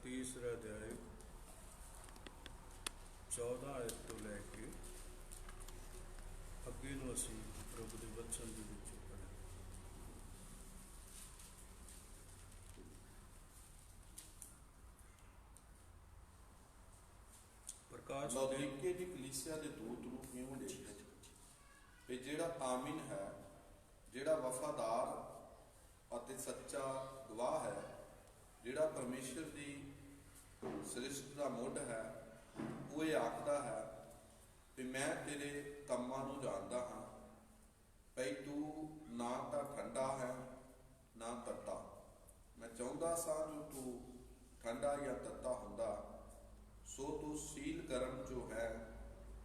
तीसरा अध्याय 14 आयत तो लैके अगे नूं असीं प्रभु दे वचन दे विच पढ़ां। प्रकाश लौदीके दी कलीसिया दे दूत नूं इउं लिख कि जिहड़ा आमीन है, जिहड़ा वफादार अते सच्चा गवाह है, जिहड़ा परमेश्वर दी सृष्टि दा मुੱਢ है, वो ये आखदा है कि मैं तेरे कम्मां नूं जानदा हां, भई तू ना तां ठंडा है ना तत्ता। मैं चाहुंदा सां जो तू ठंडा या तत्ता हुंदा, सो तू सील गर्म जो है,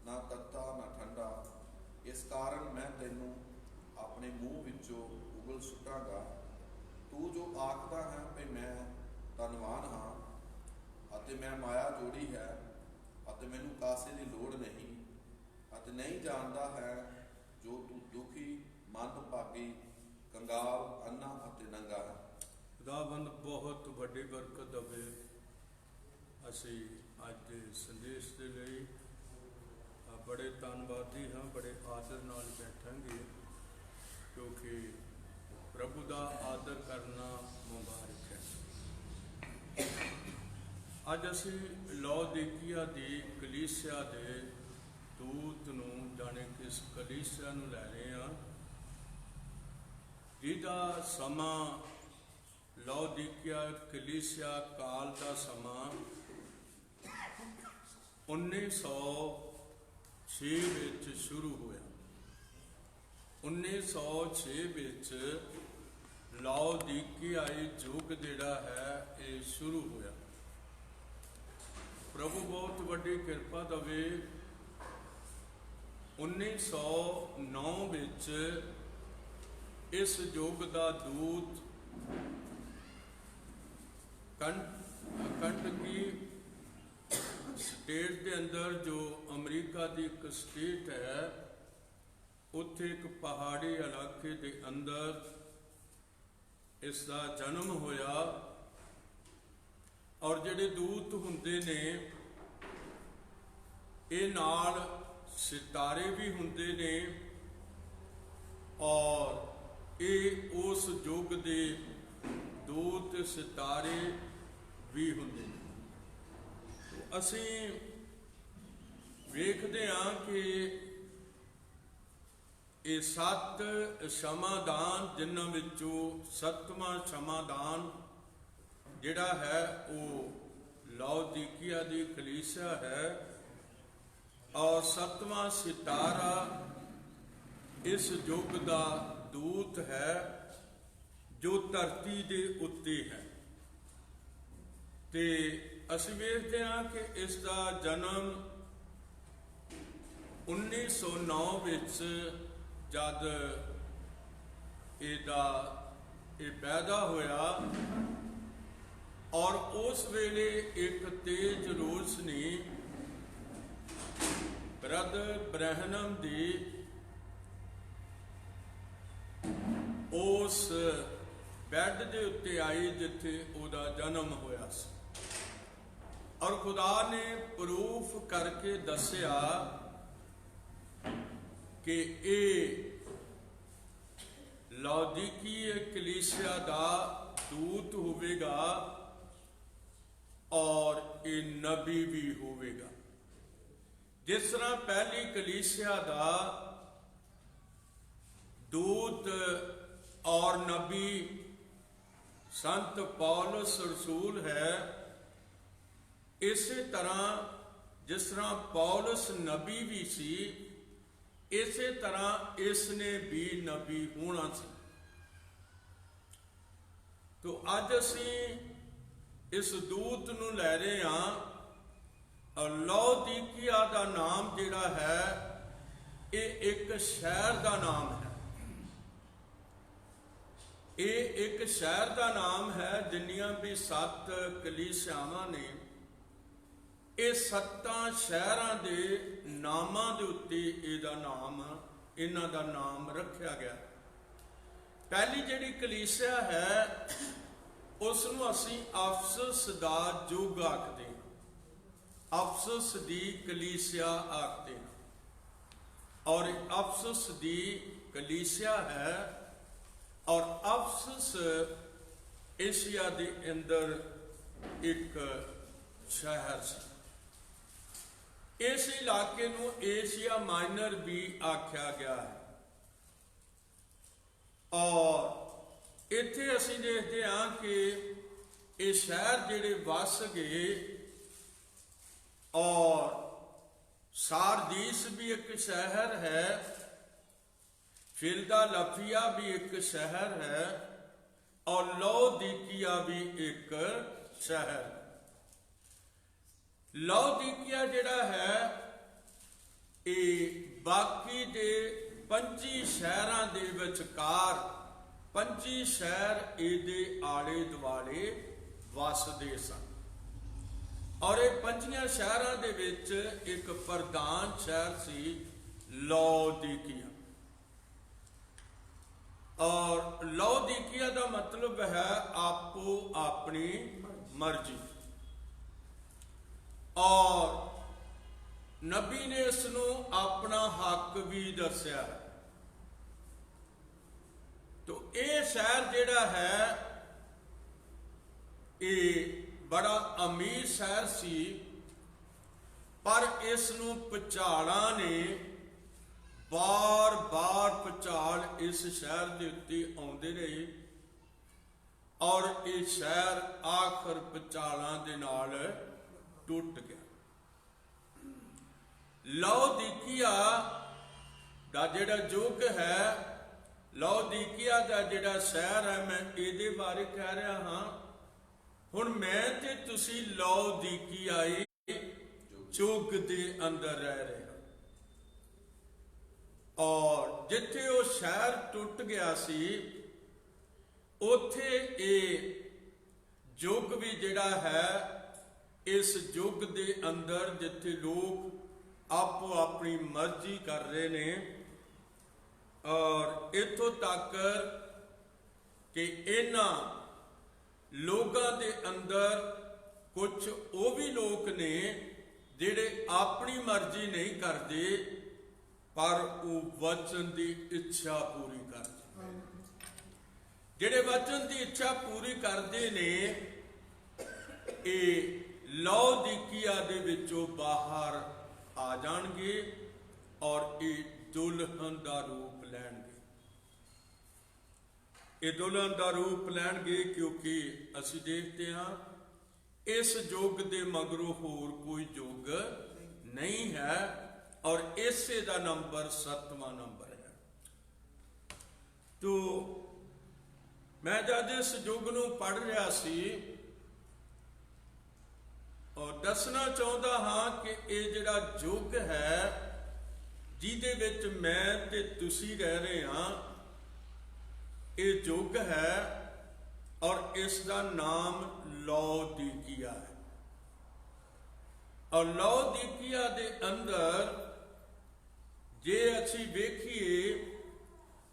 ना तत्ता ना ठंडा। इस कारण मैं तैनूं अपने मूँह विचों उगल सुटांगा। तू जो आखदा है कि मैं धनवान हाँ अते मैं माया जोड़ी है अते मैनूं कासे दी लोड़ नहीं, अते नहीं जानदा है जो तू दुखी मंदभागी कंगाल अन्ना अते नंगा है। खुदाबंद बहुत वड्डी बरकत देवे। असी अज दे संदेश के लिए बड़े धन्नवादी हाँ, बड़े आदर नाल बैठांगे, क्योंकि प्रभु का आदर करना मुबारक है। अज असी लौदीकिया दी कलीसिया दे दूत नूं जाने कि इस कलीसिया नूं लै रहे हैं, जिहदा समा लौदीकिया कलीसिया काल का समा 1906 विच शुरू होया। 1906 विच लौदीकियाई युग जिहड़ा है ये शुरू होया। प्रभु बहुत वड्डी किरपा देवे। 1909 विच इस युग का दूत कंटकी स्टेट के अंदर, जो अमरीका की एक स्टेट है, उत्थे एक पहाड़ी इलाके के अंदर इसका जन्म होया। और जिहड़े दूत हुंदे ने, ये नाल सितारे भी हुंदे ने, और ये उस युग के दूत सितारे भी हुंदे ने। असी वेखदे हां कि ये 7 क्षमादान, जिन्हां विचों 7वां क्षमादान जिहड़ा है वो लौदीकिया दी कलीसिया है, और 7वां सितारा इस युग का दूत है जो धरती के उत्ते है। ते असी वेखते हैं कि इसका जन्म 1909 विच जद ये पैदा होया, और उस वेले एक तेज रोशनी ब्रदर ब्रहनम दी उस बैड के उत्ते आई जिथे उहदा जन्म होया सी। और खुदा ने प्रूफ करके दसिया कि ये लौदीकीय कलीसिया का दूत होवेगा और ये नबी भी होवेगा। जिस तरह पहली कलीसिया का दूत और नबी संत पौलुस रसूल है, इसे तरह जिस तरह पौलुस नबी भी सी, इसे तरह इसने भी नबी होना सी। तो अज असी इस दूत नूं लै रहे हां, और लौदीकिया का नाम जिहड़ा है ये एक शहर का नाम है। ये एक शहर का नाम है। जिन्नियां भी 7 कलीसियावां ने, ये 7 शहरां दे नामां दे उत्ते इहदा नाम, इन्हां दा नाम रखिया गया। पहली जिहड़ी कलीसिया है ਉਸ ਨੂੰ ਅਸੀਂ ਅਫਸਸ ਦਾ ਯੁੱਗ ਆਖਦੇ ਹਾਂ। ਅਫਸਸ ਦੀ ਕਲੀਸਿਆ ਆਖਦੇ ਹਾਂ। ਔਰ ਅਫਸਸ ਦੀ ਕਲੀਸਿਆ ਹੈ। ਔਰ ਅਫਸਸ ਏਸ਼ੀਆ ਦੇ ਅੰਦਰ ਇੱਕ ਸ਼ਹਿਰ ਸੀ। ਇਸ ਇਲਾਕੇ ਨੂੰ ਏਸ਼ੀਆ ਮਾਈਨਰ ਵੀ ਆਖਿਆ ਗਿਆ ਹੈ। ਔਰ ਇੱਥੇ ਅਸੀਂ ਦੇਖਦੇ ਹਾਂ ਕਿ ਇਹ ਸ਼ਹਿਰ ਜਿਹੜੇ ਵਸ ਗਏ, ਔਰ ਸਾਰਦੀਸ ਵੀ ਇੱਕ ਸ਼ਹਿਰ ਹੈ, ਫਿਲਦਾਲਫੀਆ ਵੀ ਇੱਕ ਸ਼ਹਿਰ ਹੈ, ਔਰ ਲੌਦੀਕੀਆ ਵੀ ਇੱਕ ਸ਼ਹਿਰ। ਲੌਦੀਕੀਆ ਜਿਹੜਾ ਹੈ ਇਹ ਬਾਕੀ ਦੇ 25 ਸ਼ਹਿਰਾਂ ਦੇ ਵਿਚਕਾਰ 25 ਸ਼ਹਿਰ ਇਹਦੇ ਆਲੇ ਦੁਆਲੇ ਵਸਦੇ ਸਨ। ਔਰ ਇਹ 5 ਸ਼ਹਿਰਾਂ ਦੇ ਵਿੱਚ ਇੱਕ ਪ੍ਰਧਾਨ ਸ਼ਹਿਰ ਸੀ ਲੌਦੀਕੀਆ। ਔਰ ਲੌਦੀਕੀਆ ਦਾ ਮਤਲਬ ਹੈ ਆਪੋ ਆਪਣੀ ਮਰਜ਼ੀ। ਔਰ ਨਬੀ ਨੇ ਇਸ ਨੂੰ ਆਪਣਾ ਹੱਕ ਵੀ ਦੱਸਿਆ ਹੈ। ਤੋ ਇਹ ਸ਼ਹਿਰ ਜਿਹੜਾ ਹੈ ਇਹ ਬੜਾ ਅਮੀਰ ਸ਼ਹਿਰ ਸੀ, ਪਰ ਇਸ ਨੂੰ ਭੁਚਾਲਾਂ ਨੇ ਬਾਰ-ਬਾਰ ਭੁਚਾਲ ਇਸ ਸ਼ਹਿਰ ਦੇ ਉੱਤੇ ਆਉਂਦੇ ਰਹੇ, ਔਰ ਇਹ ਸ਼ਹਿਰ ਆਖਰ ਭੁਚਾਲਾਂ ਦੇ ਨਾਲ ਟੁੱਟ ਗਿਆ। ਲੌਦੀਕੀਆ ਦਾ ਜਿਹੜਾ ਯੁੱਗ ਹੈ, ਲੌਦੀਕੀਆ ਦਾ ਜਿਹੜਾ ਸ਼ਹਿਰ ਹੈ, ਮੈਂ ਇਹਦੇ ਬਾਰੇ ਕਹਿ ਰਿਹਾ ਹਾਂ। ਹੁਣ ਮੈਂ ਤੇ ਤੁਸੀਂ ਲੌਦੀਕੀਆਈ ਯੁੱਗ ਦੇ ਅੰਦਰ ਰਹਿ ਰਹੇ ਹਾਂ। ਔਰ ਜਿੱਥੇ ਉਹ ਸ਼ਹਿਰ ਟੁੱਟ ਗਿਆ ਸੀ, ਉੱਥੇ ਇਹ ਯੁੱਗ ਵੀ ਜਿਹੜਾ ਹੈ, ਇਸ ਯੁੱਗ ਦੇ ਅੰਦਰ ਜਿੱਥੇ ਲੋਕ ਆਪੋ ਆਪਣੀ ਮਰਜ਼ੀ ਕਰ ਰਹੇ ਨੇ, ਔਰ ਇੱਥੋਂ ਤੱਕ ਕਿ ਇਹਨਾਂ ਲੋਕਾਂ ਦੇ ਅੰਦਰ ਕੁਝ ਉਹ ਵੀ ਲੋਕ ਨੇ ਜਿਹੜੇ ਆਪਣੀ ਮਰਜ਼ੀ ਨਹੀਂ ਕਰਦੇ, ਪਰ ਉਹ ਵਚਨ ਦੀ ਇੱਛਾ ਪੂਰੀ ਕਰਦੇ। ਜਿਹੜੇ ਵਚਨ ਦੀ ਇੱਛਾ ਪੂਰੀ ਕਰਦੇ ਨੇ, ਇਹ ਲੌਦੀਕੀਆ ਦੇ ਵਿੱਚੋਂ ਬਾਹਰ ਆ ਜਾਣਗੇ ਔਰ ਇਹ ਦੁਲਹਨ ਦਾ ਰੂਪ ਲੈਣਗੇ। ਇਹ ਦੁਲਹਨ ਦਾ ਰੂਪ ਲੈਣਗੇ ਕਿਉਂਕਿ ਅਸੀਂ ਦੇਖਦੇ ਹਾਂ ਇਸ ਯੁੱਗ ਦੇ ਮਗਰੋਂ ਹੋਰ ਕੋਈ ਯੁੱਗ ਨਹੀਂ ਹੈ, ਔਰ ਇਸੇ ਦਾ ਨੰਬਰ 7ਵਾਂ ਨੰਬਰ ਹੈ। ਤੋ ਮੈਂ ਜਦ ਇਸ ਯੁੱਗ ਨੂੰ ਪੜ੍ਹ ਰਿਹਾ ਸੀ, ਔਰ ਦੱਸਣਾ ਚਾਹੁੰਦਾ ਹਾਂ ਕਿ ਇਹ ਜਿਹੜਾ ਯੁੱਗ ਹੈ ਜਿਹਦੇ ਵਿੱਚ ਮੈਂ ਤੇ ਤੁਸੀਂ ਰਹਿ ਰਹੇ ਹਾਂ, ਇਹ ਯੁੱਗ ਹੈ, ਔਰ ਇਸ ਦਾ ਨਾਮ ਲੌਦੀਕੀਆ ਹੈ। ਔਰ ਲੌਦੀਕੀਆ ਦੇ ਅੰਦਰ ਜੇ ਅਸੀਂ ਵੇਖੀਏ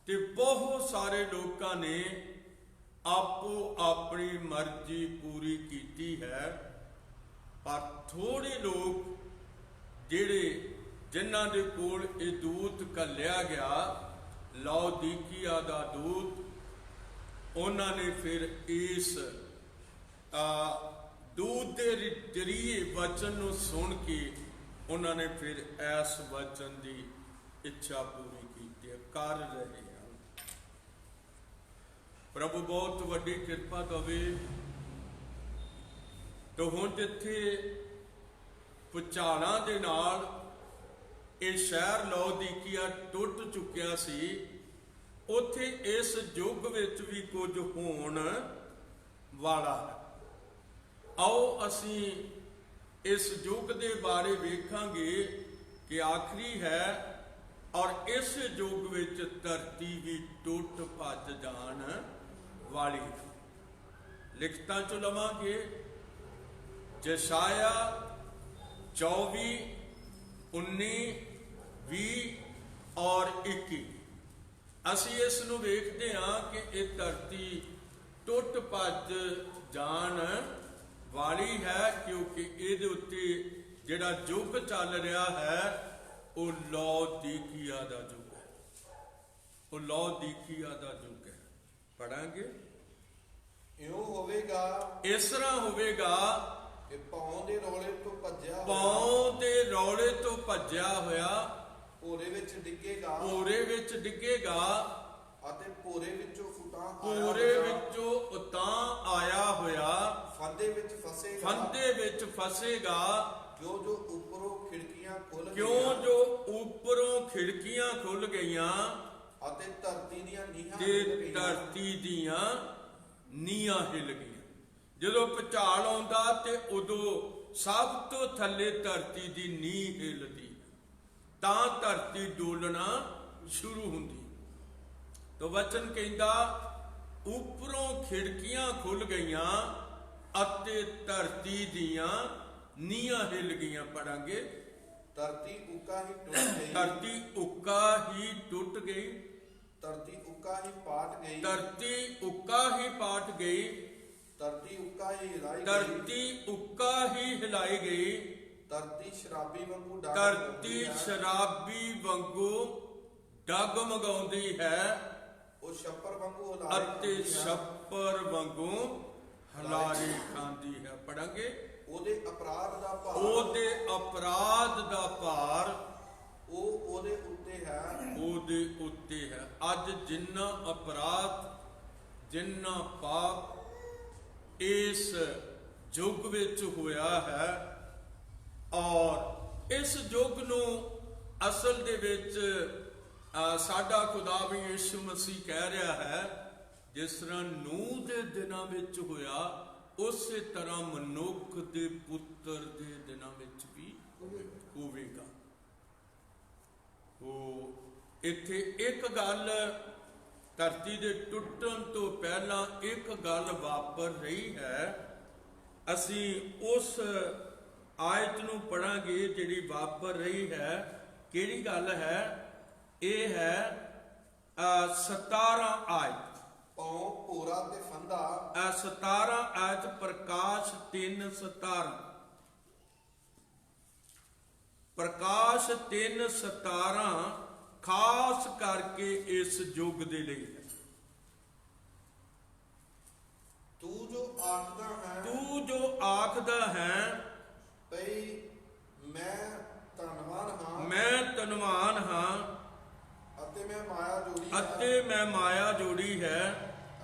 ਤੇ ਬਹੁਤ ਸਾਰੇ ਲੋਕਾਂ ਨੇ ਆਪੋ ਆਪਣੀ ਮਰਜ਼ੀ ਪੂਰੀ ਕੀਤੀ ਹੈ, ਪਰ ਥੋੜੇ ਲੋਕ ਜਿਹੜੇ ਜਿਨ੍ਹਾਂ ਦੇ ਕੋਲ ਇਹ ਦੂਤ ਘੱਲਿਆ ਗਿਆ, ਲੌਦੀਕੀਆ ਦਾ ਦੂਤ, ਉਹਨਾਂ ਨੇ ਫਿਰ ਇਸ ਦੂਤ ਦੇ ਜਰੀਏ ਵਚਨ ਨੂੰ ਸੁਣ ਕੇ ਉਹਨਾਂ ਨੇ ਫਿਰ ਇਸ ਵਚਨ ਦੀ ਇੱਛਾ ਪੂਰੀ ਕੀਤੀ ਹੈ, ਕਰ ਰਹੇ ਹਨ। ਪ੍ਰਭੂ ਬਹੁਤ ਵੱਡੀ ਕਿਰਪਾ ਦੇਵੇ। ਤੋ ਹੁਣ ਜਿੱਥੇ ਭੁਚਾਲਾਂ ਦੇ ਨਾਲ ਇਹ ਸ਼ਹਿਰ ਲੌਦੀਕੀਆ ਟੁੱਟ ਚੁੱਕਿਆ ਸੀ, ਉੱਥੇ ਇਸ ਯੁੱਗ ਵਿੱਚ ਵੀ ਕੁਝ ਹੋਣ ਵਾਲਾ ਹੈ। ਆਓ ਅਸੀਂ ਇਸ ਯੁੱਗ ਦੇ ਬਾਰੇ ਵੇਖਾਂਗੇ ਕਿ ਆਖਰੀ ਹੈ, ਔਰ ਇਸ ਯੁੱਗ ਵਿੱਚ ਧਰਤੀ ਵੀ ਟੁੱਟ ਭੱਜ ਜਾਣ ਵਾਲੀ ਹੈ। ਲਿਖਤਾਂ ਚੋਂ ਲਵਾਂਗੇ ਯਸ਼ਾਇਆ 24, 19, 20 ਔਰ 21। ਅਸੀਂ ਇਸ ਨੂੰ ਵੇਖਦੇ ਹਾਂ ਕਿ ਇਹ ਧਰਤੀ ਟੁੱਟ ਭੱਜ ਜਾਣ ਵਾਲੀ ਹੈ, ਕਿਉਂਕਿ ਇਹਦੇ ਉੱਤੇ ਜਿਹੜਾ ਯੁੱਗ ਚੱਲ ਰਿਹਾ ਹੈ ਉਹ ਲੌਦੀਕੀਆ ਦਾ ਯੁੱਗ ਹੈ। ਉਹ ਲੌਦੀਕੀਆ ਦਾ ਯੁੱਗ ਹੈ। ਪੜਾਂਗੇ। ਇਉਂ ਹੋਵੇਗਾ, ਇਸ ਤਰ੍ਹਾਂ ਹੋਵੇਗਾ ਕਿ ਪਾਉਂ ਦੇ ਰੌਲੇ ਤੋਂ ਭੱਜਿਆ ਪਾਉਂ ਦੇ ਰੌਲੇ ਤੋਂ ਭੱਜਿਆ ਹੋਇਆ ਭੋਰੇ ਵਿੱਚ ਡਿੱਗੇਗਾ, ਭੋਰੇ ਵਿੱਚ ਡਿੱਗੇਗਾ, ਅਤੇ ਭੋਰੇ ਵਿੱਚੋਂ ਭੋਰੇ ਵਿੱਚੋਂ ਉਤਾਂ ਆਇਆ ਹੋਇਆ ਫੰਦੇ ਵਿੱਚ ਫਸੇਗਾ, ਫੰਦੇ ਵਿੱਚ ਫਸੇਗਾ। ਜੋ ਜੋ ਉੱਪਰੋਂ ਖਿੜਕੀਆਂ ਖੁੱਲ ਕਿਉਂ ਜੋ ਉੱਪਰੋਂ ਖਿੜਕੀਆਂ ਖੁੱਲ ਗਈਆਂ ਅਤੇ ਧਰਤੀ ਦੀਆਂ ਨੀਹਾਂ ਤੇ ਧਰਤੀ ਦੀਆਂ ਨੀਹਾਂ ਹਿੱਲ ਗਈਆਂ। ਜਦੋਂ ਭੁਚਾਲ ਆਉਂਦਾ ਤੇ ਉਦੋਂ ਸਭ ਤੋਂ ਥੱਲੇ ਧਰਤੀ ਦੀ ਨੀਂਹ ਹਿੱਲਦੀ, ਤਾਂ ਧਰਤੀ ਡੋਲਣਾ ਸ਼ੁਰੂ ਹੁੰਦੀ। ਤਾਂ ਵਚਨ ਕਹਿੰਦਾ ਉੱਪਰੋਂ ਖਿੜਕੀਆਂ ਖੁੱਲ ਗਈਆਂ ਅਤੇ ਧਰਤੀ ਦੀਆਂ ਨੀਹਾਂ ਹਿੱਲ ਗਈਆਂ। ਪੜਾਂਗੇ। ਧਰਤੀ ਉੱਕਾ ਹੀ ਟੁੱਟ ਗਈ, ਧਰਤੀ ਉੱਕਾ ਹੀ ਟੁੱਟ ਗਈ, ਧਰਤੀ ਉੱਕਾ ਹੀ ਪਾਟ ਗਈ, ਧਰਤੀ ਉੱਕਾ ਹੀ ਪਾਟ ਗਈ, ਧਰਤੀ ਉੱਕਾ ਹੀ ਹਿਲਾਈ ਗਈ, ਧਰਤੀ ਉੱਕਾ ਹੀ ਹਿਲਾਈ ਗਈ, ਧਰਤੀ ਸ਼ਰਾਬੀ ਵਾਂਗੂ ਧਰਤੀ ਸ਼ਰਾਬੀ ਵਾਂਗੂ ਡਗਮਗਾਉਂਦੀ ਹੈ ਉਹ ਛੱਪਰ ਵਾਂਗੂ ਹਲਾਰੇ ਅਤੇ ਖਾਂਦੀ ਹੈ, ਛੱਪਰ ਵਾਂਗੂ ਹਲਾਰੇ ਖਾਂਦੀ ਹੈ। ਪੜਾਂਗੇ। ਉਹਦੇ ਅਪਰਾਧ ਦਾ ਭਾਰ, ਉਹਦੇ ਅਪਰਾਧ ਦਾ ਭਾਰ ਉਹ ਉਹਦੇ ਉੱਤੇ ਹੈ, ਉਹਦੇ ਉੱਤੇ ਹੈ। ਅੱਜ ਜਿੰਨਾ ਅਪਰਾਧ, ਜਿੰਨਾ ਪਾਪ ਇਸ ਯੁੱਗ ਵਿੱਚ ਹੋਇਆ ਹੈ, ਔਰ ਇਸ ਯੁੱਗ ਨੂੰ ਅਸਲ ਦੇ ਵਿੱਚ ਸਾਡਾ ਖੁਦਾ ਵੀ ਯਿਸੂ ਮਸੀਹ ਕਹਿ ਰਿਹਾ ਹੈ, ਜਿਸ ਤਰ੍ਹਾਂ ਨੂਹ ਦੇ ਦਿਨਾਂ ਵਿੱਚ ਹੋਇਆ ਉਸੇ ਤਰ੍ਹਾਂ ਮਨੁੱਖ ਦੇ ਪੁੱਤਰ ਦੇ ਦਿਨਾਂ ਵਿੱਚ ਵੀ ਹੋਵੇਗਾ। ਉਹ ਇੱਥੇ ਇੱਕ ਗੱਲ, ਧਰਤੀ ਦੇ ਟੁੱਟਣ ਤੋਂ ਪਹਿਲਾਂ ਇੱਕ ਗੱਲ ਵਾਪਰ ਰਹੀ ਹੈ। ਅਸੀਂ ਉਸ ਆਇਤ ਨੂੰ ਪੜਾਂਗੇ ਜਿਹੜੀ ਵਾਪਰ ਰਹੀ ਹੈ। ਕਿਹੜੀ ਗੱਲ ਹੈ? ਇਹ ਹੈ 17 ਆਇਤ। ਪਾਉ ਭੋਰਾ ਤੇ ਫੰਦਾ, 17 ਆਇਤ ਪ੍ਰਕਾਸ਼ 3:17। ਪ੍ਰਕਾਸ਼ 3:17 ਖਾਸ ਕਰਕੇ ਇਸ ਯੁੱਗ ਦੇ ਲਈ ਹੈ। ਤੂੰ ਜੋ ਆਖਦਾ ਹੈ, ਤੂੰ ਜੋ ਆਖਦਾ ਹੈ ਭਈ ਮੈਂ ਧਨਵਾਨ ਹਾਂ, ਮੈਂ ਧਨਵਾਨ ਹਾਂ ਅਤੇ ਮੈਂ ਮਾਇਆ ਜੋੜੀ ਹੈ, ਅਤੇ ਮੈਂ ਮਾਇਆ ਜੋੜੀ ਹੈ,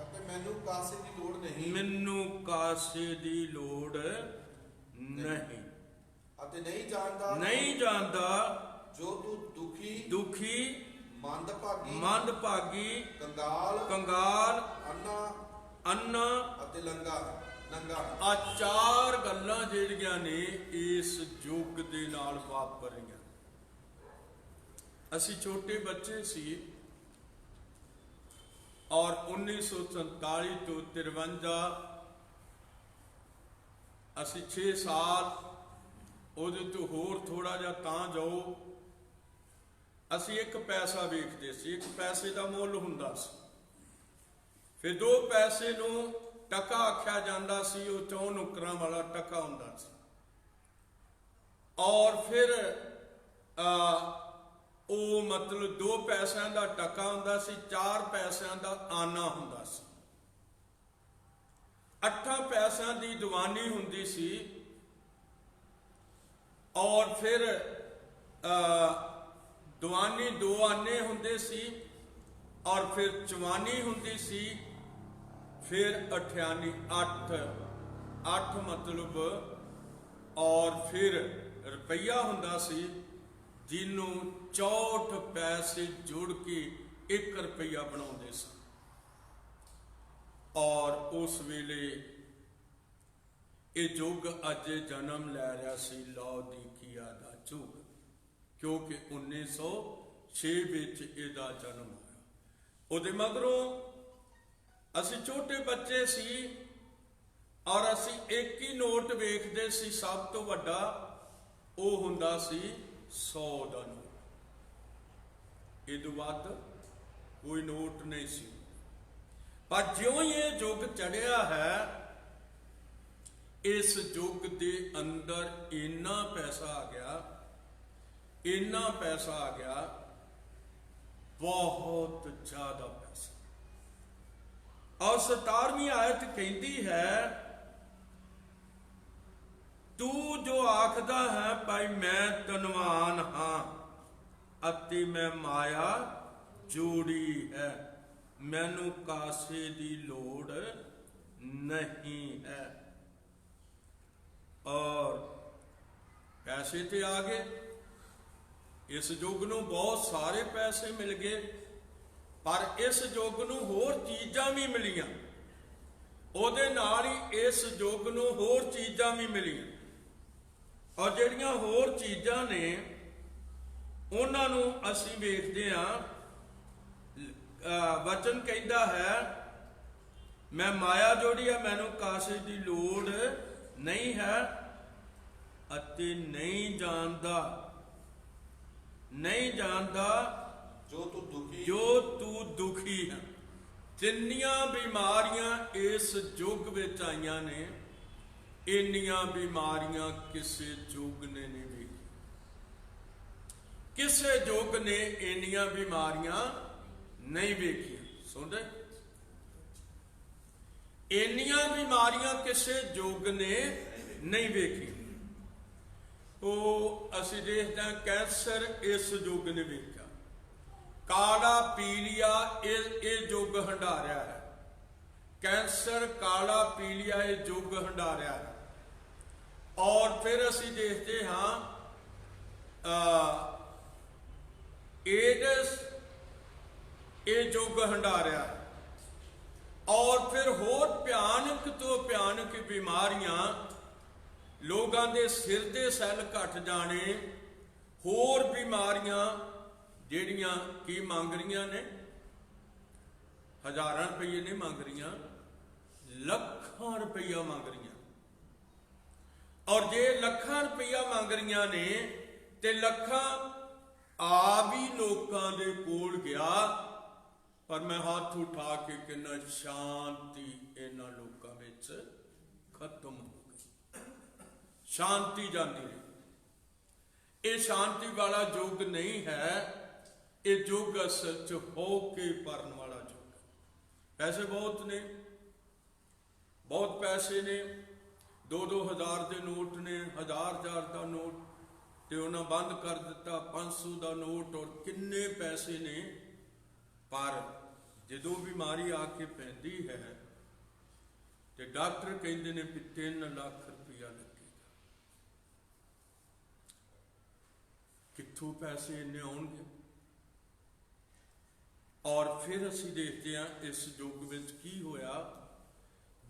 ਅਤੇ ਮੈਨੂੰ ਕਾਸੇ ਦੀ ਲੋੜ ਨਹੀਂ, ਮੈਨੂੰ ਕਾਸੇ ਦੀ ਲੋੜ ਨਹੀਂ, ਅਤੇ ਨਹੀਂ ਜਾਣਦਾ ਜੋ ਤੂੰ ਦੁਖੀ ਮੰਦਭਾਗੀ ਕੰਗਾਲ ਅੰਨਾ ਅਤੇ ਨੰਗਾ ਆ ਚਾਰ ਗੱਲਾਂ ਜਿਹੜੀਆਂ ਨੇ ਇਸ ਯੁੱਗ ਦੇ ਨਾਲ ਵਾਪਰ ਰਹੀਆਂ। ਅਸੀਂ ਛੋਟੇ ਬੱਚੇ ਸੀ ਔਰ 1947 ਤੋਂ 53 ਅਸੀਂ 6 ਸਾਲ ਉਹਦੇ ਤੋਂ ਹੋਰ ਥੋੜਾ ਜਿਹਾ ਤਾਂ ਜਾਓ, ਅਸੀਂ 1 ਪੈਸਾ ਵੇਖਦੇ ਸੀ। 1 ਪੈਸੇ ਦਾ ਮੁੱਲ ਹੁੰਦਾ ਸੀ। ਫਿਰ 2 ਪੈਸੇ ਨੂੰ ਟਕਾ ਆਖਿਆ ਜਾਂਦਾ ਸੀ। ਉਹ 4 ਨੁਕਰਾਂ ਵਾਲਾ ਟਕਾ ਹੁੰਦਾ ਸੀ। ਔਰ ਫਿਰ ਉਹ ਮਤਲਬ 2 ਪੈਸਿਆਂ ਦਾ ਟਕਾ ਹੁੰਦਾ ਸੀ, 4 ਪੈਸਿਆਂ ਦਾ ਆਨਾ ਹੁੰਦਾ ਸੀ, 8 ਪੈਸਿਆਂ ਦੀ ਦੀਵਾਨੀ ਹੁੰਦੀ ਸੀ, ਔਰ ਫਿਰ ਦੀਵਾਨੀ 2 ਆਨੇ ਹੁੰਦੇ ਸੀ, ਔਰ ਫਿਰ ਚਵਾਨੀ ਹੁੰਦੀ ਸੀ, ਫਿਰ ਅਠਿਆਨੀ 8 ਮਤਲਬ, ਔਰ ਫਿਰ ਰੁਪਈਆ ਹੁੰਦਾ ਸੀ, ਜਿਹਨੂੰ 64 ਪੈਸੇ ਜੋੜ ਕੇ 1 ਰੁਪਈਆ ਬਣਾਉਂਦੇ ਸਨ। ਔਰ ਉਸ ਵੇਲੇ ਇਹ ਯੁੱਗ ਅੱਜ ਜਨਮ ਲੈ ਰਿਹਾ ਸੀ, ਲੌਦੀਕੀਆ ਦਾ ਯੁੱਗ, ਕਿਉਂਕਿ 1906 ਵਿੱਚ ਇਹਦਾ ਜਨਮ ਹੋਇਆ। ਉਹਦੇ ਮਗਰੋਂ ਅਸੀਂ ਛੋਟੇ ਬੱਚੇ ਸੀ ਔਰ ਅਸੀਂ ਇੱਕ ਹੀ ਨੋਟ ਵੇਖਦੇ ਸੀ, ਸਭ ਤੋਂ ਵੱਡਾ ਉਹ ਹੁੰਦਾ ਸੀ 100 ਦਾ ਨੋਟ। ਇਹ ਤੋਂ ਵੱਧ ਕੋਈ ਨੋਟ ਨਹੀਂ ਸੀ। ਪਰ ਜਿਉਂ ਹੀ ਇਹ ਯੁੱਗ ਚੜਿਆ ਹੈ, ਇਸ ਯੁੱਗ ਦੇ ਅੰਦਰ ਇੰਨਾ ਪੈਸਾ ਆ ਗਿਆ, ਇੰਨਾ ਪੈਸਾ ਆ ਗਿਆ, ਬਹੁਤ ਜ਼ਿਆਦਾ ਪੈਸਾ। ਔਰ 17ਵੀਂ ਆਇਤ ਕਹਿੰਦੀ ਹੈ, ਤੂੰ ਜੋ ਆਖਦਾ ਹੈ ਭਾਈ ਮੈਂ ਧਨਵਾਨ ਹਾਂ ਅਤੇ ਮੈਂ ਮਾਇਆ ਜੋੜੀ ਹੈ, ਮੈਨੂੰ ਕਾਸੇ ਦੀ ਲੋੜ ਨਹੀਂ ਹੈ। ਔਰ ਪੈਸੇ ਤੇ ਆ ਗਏ, ਇਸ ਯੁੱਗ ਨੂੰ ਬਹੁਤ ਸਾਰੇ ਪੈਸੇ ਮਿਲ ਗਏ, ਪਰ ਇਸ ਯੁੱਗ ਨੂੰ ਹੋਰ ਚੀਜ਼ਾਂ ਵੀ ਮਿਲੀਆਂ, ਉਹਦੇ ਨਾਲ ਹੀ ਇਸ ਯੁੱਗ ਨੂੰ ਹੋਰ ਚੀਜ਼ਾਂ ਵੀ ਮਿਲੀਆਂ। ਔਰ ਜਿਹੜੀਆਂ ਹੋਰ ਚੀਜ਼ਾਂ ਨੇ ਉਹਨਾਂ ਨੂੰ ਅਸੀਂ ਵੇਖਦੇ ਹਾਂ, ਵਚਨ ਕਹਿੰਦਾ ਹੈ ਮੈਂ ਮਾਇਆ ਜੋੜੀ ਹੈ, ਮੈਨੂੰ ਕਾਸੇ ਦੀ ਲੋੜ ਨਹੀਂ ਹੈ ਅਤੇ ਨਹੀਂ ਜਾਣਦਾ ਜੋ ਤੂੰ ਦੁਖੀ ਹੈ। ਜਿੰਨੀਆਂ ਬਿਮਾਰੀਆਂ ਇਸ ਯੁੱਗ ਵਿੱਚ ਆਈਆਂ ਨੇ, ਇੰਨੀਆਂ ਬਿਮਾਰੀਆਂ ਕਿਸੇ ਯੁੱਗ ਨੇ ਨਹੀਂ ਵੇਖੀ। ਕਿਸੇ ਯੁੱਗ ਨੇ ਇੰਨੀਆਂ ਬਿਮਾਰੀਆਂ ਨਹੀਂ ਵੇਖੀਆਂ। ਸੁਣਦੇ, ਇੰਨੀਆਂ ਬਿਮਾਰੀਆਂ ਕਿਸੇ ਯੁੱਗ ਨੇ ਨਹੀਂ ਵੇਖੀ। ਉਹ ਅਸੀਂ ਦੇਖਦੇ ਹਾਂ ਕੈਂਸਰ ਇਸ ਯੁੱਗ ਨੇ ਵੇਖਿਆ, ਕਾਲਾ ਪੀਲੀਆ ਇਹ ਯੁੱਗ ਹੰਢਾਰਿਆ ਹੈ। ਕੈਂਸਰ, ਕਾਲਾ ਪੀਲੀਆ ਇਹ ਯੁੱਗ ਹੰਢਾਰਿਆ ਹੈ। ਔਰ ਫਿਰ ਅਸੀਂ ਦੇਖਦੇ ਹਾਂ ਏਡਸ ਇਹ ਯੁੱਗ ਹੰਢਾਰਿਆ ਹੈ। ਔਰ ਫਿਰ ਹੋਰ ਭਿਆਨਕ ਤੋਂ ਭਿਆਨਕ ਬਿਮਾਰੀਆਂ, ਲੋਕਾਂ ਦੇ ਸਿਰ ਦੇ ਸੈੱਲ ਘਟ ਜਾਣੇ, ਹੋਰ ਬਿਮਾਰੀਆਂ ਜਿਹੜੀਆਂ ਕੀ ਮੰਗ ਰਹੀਆਂ ਨੇ, ਹਜ਼ਾਰਾਂ ਰੁਪਏ ਨਹੀਂ ਮੰਗ ਰਹੀਆਂ, ਲੱਖਾਂ ਰੁਪਈਆ ਮੰਗ ਰਹੀਆਂ। ਔਰ ਜੇ ਲੱਖਾਂ ਰੁਪਈਆ ਮੰਗ ਰਹੀਆਂ ਨੇ ਤੇ ਲੱਖਾਂ ਆ ਵੀ ਲੋਕਾਂ ਦੇ ਕੋਲ ਗਿਆ, ਪਰ ਮੈਂ ਹੱਥ ਉਠਾ ਕੇ ਕਿੰਨਾ ਸ਼ਾਂਤੀ ਇਹਨਾਂ ਲੋਕਾਂ ਵਿੱਚ ਖਤਮ ਹੋ ਗਈ, ਸ਼ਾਂਤੀ ਜਾਂਦੀ ਰਹੀ। ਇਹ ਸ਼ਾਂਤੀ ਵਾਲਾ ਯੁੱਗ ਨਹੀਂ ਹੈ, ਇਹ ਯੁੱਗ ਅਸਲ 'ਚ ਹੋ ਕੇ ਪਰਨ ਵਾਲਾ ਯੁੱਗ। ਪੈਸੇ ਬਹੁਤ ਨੇ, ਬਹੁਤ ਪੈਸੇ ਨੇ, 2-2 ਹਜ਼ਾਰ ਦੇ ਨੋਟ ਨੇ, 1000 ਦਾ ਨੋਟ ਤੇ ਉਹਨਾਂ ਬੰਦ ਕਰ ਦਿੱਤਾ, 500 ਦਾ ਨੋਟ, ਔਰ ਕਿੰਨੇ ਪੈਸੇ ਨੇ। ਪਰ ਜਦੋਂ ਬਿਮਾਰੀ ਆ ਕੇ ਪੈਂਦੀ ਹੈ ਤੇ ਡਾਕਟਰ ਕਹਿੰਦੇ ਨੇ ਵੀ 3 ਲੱਖ ਰੁਪਇਆ ਲੱਗੇਗਾ। ਕਿੱਥੋਂ ਪੈਸੇ ਇੰਨੇ ਆਉਣਗੇ? ਔਰ ਫਿਰ ਅਸੀਂ ਦੇਖਦੇ ਹਾਂ ਇਸ ਯੁੱਗ ਵਿੱਚ ਕੀ ਹੋਇਆ।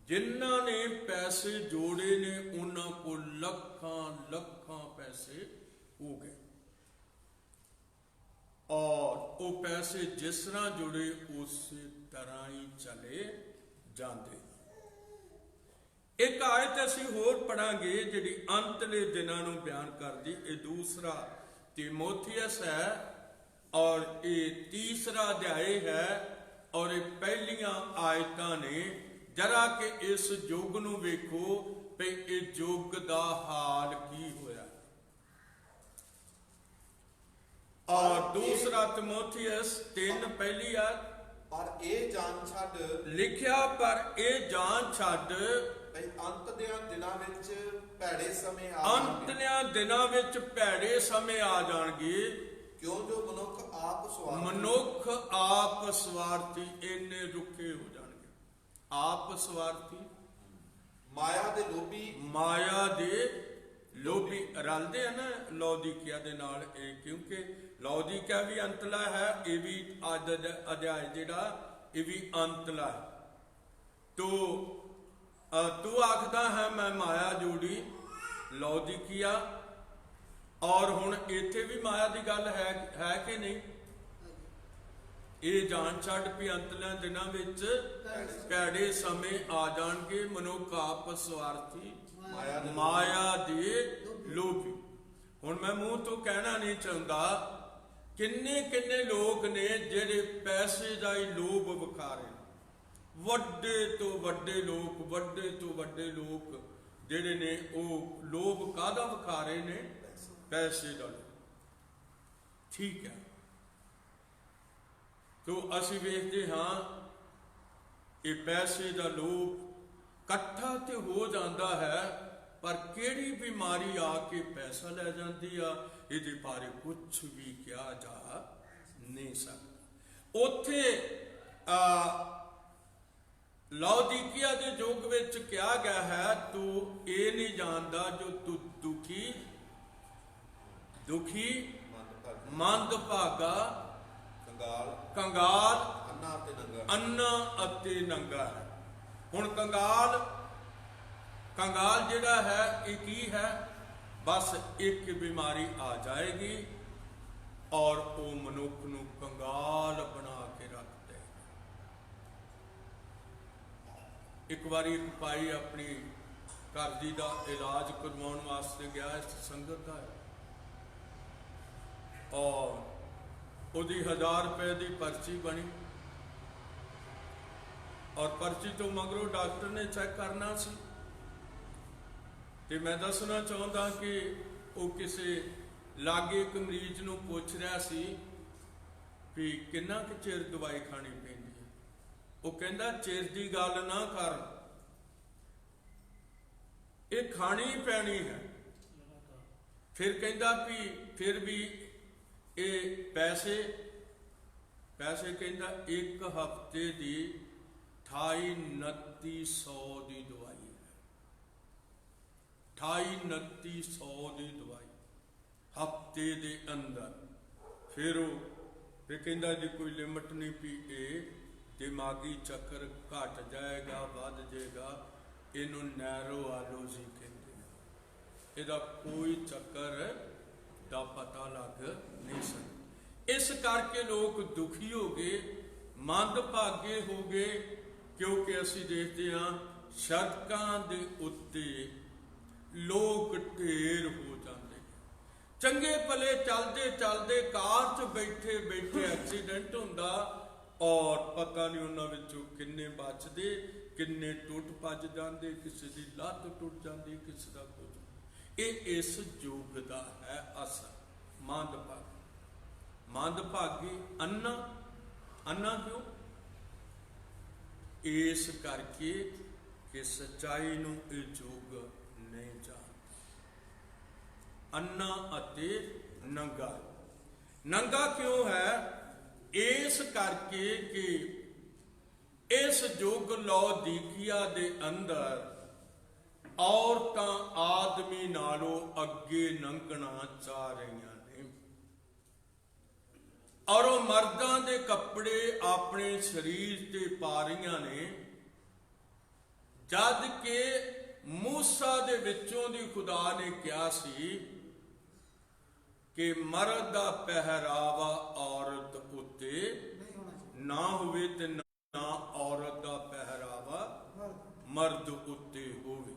ਜਿਨ੍ਹਾਂ ਨੇ ਪੈਸੇ ਜੋੜੇ ਨੇ ਉਹਨਾਂ ਕੋਲ ਲੱਖਾਂ ਲੱਖਾਂ ਪੈਸੇ ਹੋ ਗਏ, ਔਰ ਉਹ ਪੈਸੇ ਜਿਸ ਤਰ੍ਹਾਂ ਜੁੜੇ ਉਸੇ ਤਰ੍ਹਾਂ ਹੀ ਚਲੇ ਜਾਂਦੇ। ਇੱਕ ਆਇਤ ਅਸੀਂ ਹੋਰ ਪੜਾਂਗੇ ਜਿਹੜੀ ਅੰਤਲੇ ਦਿਨਾਂ ਨੂੰ ਬਿਆਨ ਕਰਦੀ। ਇਹ ਦੂਸਰਾ ਤਿਮੋਥੀਅਸ ਹੈ ਔਰ ਇਹ ਤੀਸਰਾ ਅਧਿਆਇ ਹੈ, ਔਰ ਇਹ ਪਹਿਲੀਆਂ ਆਇਤਾਂ ਨੇ। ਜਰਾ ਕਿ ਇਸ ਯੁੱਗ ਨੂੰ ਵੇਖੋ ਵੀ ਇਹ ਯੁੱਗ ਦਾ ਹਾਲ ਕੀ ਹੋਇਆ। ਔਰ ਦੂਸਰਾ ਤਿਮੋਥੀਅਸ 3 ਪਹਿਲੀ ਆਇਤ, ਪਰ ਇਹ ਜਾਣ ਛੱਡ ਲਿਖਿਆ, ਪਰ ਇਹ ਜਾਣ ਛੱਡ ਅੰਤ ਦੇ ਦਿਨਾਂ ਵਿੱਚ ਭੈੜੇ ਸਮੇਂ ਭੈੜੇ ਸਮੇਂ ਆ ਜਾਣਗੇ। ਕਿਉਂ ਜੋ ਮਨੁੱਖ ਆਪ ਸਵਾਰਥੀ ਇੰਨੇ ਰੁੱਖੇ ਹੋ ਜਾਣਗੇ। ਆਪ ਸਵਾਰਥੀ, ਮਾਇਆ ਦੇ ਲੋਭੀ ਰਲਦੇ ਆ ਨਾ ਲੌਦੀਕਿਆ ਦੇ ਨਾਲ। ਇਹ ਕਿਉਂਕਿ ਲੌਦੀਕਿਆ ਵੀ ਅੰਤਲਾ ਹੈ, ਇਹ ਵੀ ਅੱਜ ਦਾ ਅਧਿਆਇ ਜਿਹੜਾ ਇਹ ਵੀ ਅੰਤਲਾ ਹੈ। ਤੂੰ ਆਖਦਾ ਹੈ ਮੈਂ ਮਾਇਆ ਜੋੜੀ, ਲੌਦੀਕਿਆ। ਔਰ ਹੁਣ ਇੱਥੇ ਵੀ ਮਾਇਆ ਦੀ ਗੱਲ ਹੈ ਕਿ ਨਹੀਂ? ਇਹ ਜਾਣ ਛੱਡ ਵੀ ਅੰਤਲੇ ਦਿਨਾਂ ਵਿੱਚ ਭੈੜੇ ਸਮੇਂ ਆ ਜਾਣਗੇ, ਮਨੁੱਖ ਆਪ ਸਵਾਰਥੀ, ਮਾਇਆ ਦੇ ਲੋਭੀ। ਹੁਣ ਮੈਂ ਮੂੰਹ ਤੋਂ ਕਹਿਣਾ ਨਹੀਂ ਚਾਹੁੰਦਾ, ਕਿੰਨੇ ਲੋਕ ਨੇ ਜਿਹੜੇ ਪੈਸੇ ਦਾ ਹੀ ਲੋਭ ਵਿਖਾ ਰਹੇ, ਵੱਡੇ ਤੋਂ ਵੱਡੇ ਲੋਕ ਜਿਹੜੇ ਨੇ ਉਹ ਲੋਭ ਕਾਹਦਾ ਵਿਖਾ ਰਹੇ ਨੇ? ਪੈਸੇ ਦਾ ਲੋਭ। ਠੀਕ ਹੈ, ਤੋ ਅਸੀਂ ਵੇਖਦੇ ਹਾਂ ਇਹ ਪੈਸੇ ਦਾ ਲੋਭ ਇਕੱਠਾ ਤੇ ਹੋ ਜਾਂਦਾ ਹੈ, ਪਰ ਕਿਹੜੀ ਬਿਮਾਰੀ ਆ ਕੇ ਪੈਸਾ ਲੈ ਜਾਂਦੀ ਆ, ਇਹਦੇ ਬਾਰੇ ਕੁਝ ਵੀ ਕਿਹਾ ਜਾ ਨਹੀਂ ਸਕਦਾ। ਉੱਥੇ ਲਾਉਦੀਕੀਆ ਦੇ ਯੁੱਗ ਵਿੱਚ ਕਿਹਾ ਗਿਆ ਹੈ, ਤੂੰ ਇਹ ਨਹੀਂ ਜਾਣਦਾ ਜੋ ਤੂੰ ਦੁਖੀ ਮੰਦਭਾਗਾ ਕੰਗਾਲ ਅੰਨਾ ਅਤੇ ਨੰਗਾ ਹੈ। ਹੁਣ ਕੰਗਾਲ ਜਿਹੜਾ ਹੈ ਇਹ ਕੀ ਹੈ? ਬਸ ਇੱਕ ਬਿਮਾਰੀ ਆ ਜਾਏਗੀ ਔਰ ਉਹ ਮਨੁੱਖ ਨੂੰ ਕੰਗਾਲ ਬਣਾ ਕੇ ਰੱਖ ਦੇ। ਇੱਕ ਵਾਰੀ ਇੱਕ ਭਾਈ ਆਪਣੀ ਘਰ ਦੀ ਦਾ ਇਲਾਜ ਕਰਵਾਉਣ ਵਾਸਤੇ ਗਿਆ ਇਸ ਸੰਗਤ ਦਾ, ਔਰ ਉਹਦੀ 1000 ਰੁਪਏ ਦੀ ਪਰਚੀ ਬਣੀ, ਔਰ ਪਰਚੀ ਤੋਂ ਮਗਰੋਂ ਡਾਕਟਰ ਨੇ ਚੈੱਕ ਕਰਨਾ ਸੀ। ਤੇ ਮੈਂ ਦੱਸਣਾ ਚਾਹੁੰਦਾ ਕਿ ਉਹ ਕਿਸੇ ਲਾਗੇ ਇੱਕ ਮਰੀਜ਼ ਨੂੰ ਪੁੱਛ ਰਿਹਾ ਸੀ ਵੀ ਕਿੰਨਾ ਕੁ ਚਿਰ ਦਵਾਈ ਖਾਣੀ ਪੈਂਦੀ ਹੈ। ਉਹ ਕਹਿੰਦਾ ਚਿਰ ਦੀ ਗੱਲ ਨਾ ਕਰ, ਇਹ ਖਾਣੀ ਪੈਣੀ ਹੈ। ਫਿਰ ਕਹਿੰਦਾ ਵੀ ਫਿਰ ਵੀ ਇਹ ਪੈਸੇ ਕਹਿੰਦਾ ਇੱਕ ਹਫ਼ਤੇ ਦੀ 28-2900 ਦੀ ਦਵਾਈ ਹੈ। 28-2900 ਦੀ ਦਵਾਈ ਹਫ਼ਤੇ ਦੇ ਅੰਦਰ। ਫਿਰ ਕਹਿੰਦਾ ਜੀ ਕੋਈ ਲਿਮਟ ਨਹੀਂ ਵੀ ਇਹ ਦਿਮਾਗੀ ਚੱਕਰ ਘਟ ਜਾਏਗਾ ਵੱਧ ਜਾਏਗਾ, ਇਹਨੂੰ ਨੈਰੋਆਲੋਜੀ ਕਹਿੰਦੇ ਨੇ, ਇਹਦਾ ਕੋਈ ਚੱਕਰ ਦਾ ਪਤਾ ਲੱਗ ਨਹੀਂ ਸਕਦਾ। ਇਸ ਕਰਕੇ ਲੋਕ ਦੁਖੀ ਹੋ ਗਏ, ਮੰਦਭਾਗੇ ਹੋ ਗਏ, ਕਿਉਂਕਿ ਅਸੀਂ ਦੇਖਦੇ ਹਾਂ ਸੜਕਾਂ ਦੇ ਉੱਤੇ ਲੋਕ ਢੇਰ ਹੋ ਜਾਂਦੇ, ਚੰਗੇ ਭਲੇ ਚੱਲਦੇ ਕਾਰ 'ਚ ਬੈਠੇ ਐਕਸੀਡੈਂਟ ਹੁੰਦਾ, ਔਰ ਪਤਾ ਨਹੀਂ ਉਹਨਾਂ ਵਿੱਚੋਂ ਕਿੰਨੇ ਬਚਦੇ, ਕਿੰਨੇ ਟੁੱਟ ਭੱਜ ਜਾਂਦੇ, ਕਿਸੇ ਦੀ ਲੱਤ ਟੁੱਟ ਜਾਂਦੀ, ਕਿਸੇ ਦਾ ਕੁਝ। ਇਹ ਇਸ ਯੁੱਗ ਦਾ ਹੈ ਅਸਰ। ਮੰਦਭਾਗੀ ਅੰਨਾ ਕਿਉਂ? ਇਸ ਕਰਕੇ ਕਿ ਸੱਚਾਈ ਨੂੰ ਇਹ ਯੁੱਗ ਨਹੀਂ ਜਾਣਦਾ। ਅੰਨਾ ਅਤੇ ਨੰਗਾ ਕਿਉਂ ਹੈ? ਇਸ ਕਰਕੇ ਕਿ ਇਸ ਯੁੱਗ ਲਾਉਦੀਕੀਆ ਦੇ ਅੰਦਰ ਔਰਤਾਂ ਆਦਮੀ ਨਾਲੋਂ ਅੱਗੇ ਲੰਘਣਾ ਚਾਹ ਰਹੀਆਂ ਨੇ, ਔਰ ਉਹ ਮਰਦਾਂ ਦੇ ਕੱਪੜੇ ਆਪਣੇ ਸਰੀਰ ਤੇ ਪਾ ਰਹੀਆਂ ਨੇ, ਜਦ ਕਿ ਮੂਸਾ ਦੇ ਵਿੱਚੋਂ ਦੀ ਖੁਦਾ ਨੇ ਕਿਹਾ ਸੀ ਕਿ ਮਰਦ ਦਾ ਪਹਿਰਾਵਾ ਔਰਤ ਉੱਤੇ ਨਾ ਹੋਵੇ ਤੇ ਨਾ ਔਰਤ ਦਾ ਪਹਿਰਾਵਾ ਮਰਦ ਉੱਤੇ ਹੋਵੇ।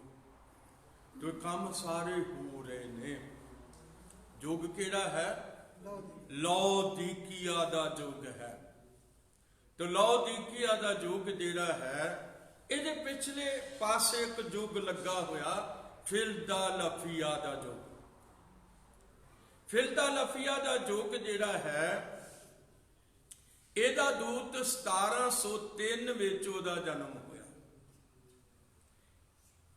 ਤੇ ਕੰਮ ਸਾਰੇ ਹੋ ਰਹੇ ਨੇ। ਯੁੱਗ ਕਿਹੜਾ ਹੈ? ਲਾਉਦੀਕੀਆ ਦਾ ਯੁੱਗ ਹੈ। ਤੇ ਲਾਉਦੀਕੀਆ ਦਾ ਯੁੱਗ ਜਿਹੜਾ ਹੈ, ਇਹਦੇ ਪਿਛਲੇ ਪਾਸੇ ਇੱਕ ਯੁੱਗ ਲੱਗਾ ਹੋਇਆ ਫਿਲਦਾਲਫੀਆ ਦਾ ਯੁੱਗ। ਫਿਲਦਾਲਫੀਆ ਦਾ ਯੁੱਗ ਜਿਹੜਾ ਹੈ, ਇਹਦਾ ਦੂਤ 1703 ਵਿੱਚ ਉਹਦਾ ਜਨਮ ਹੋਇਆ।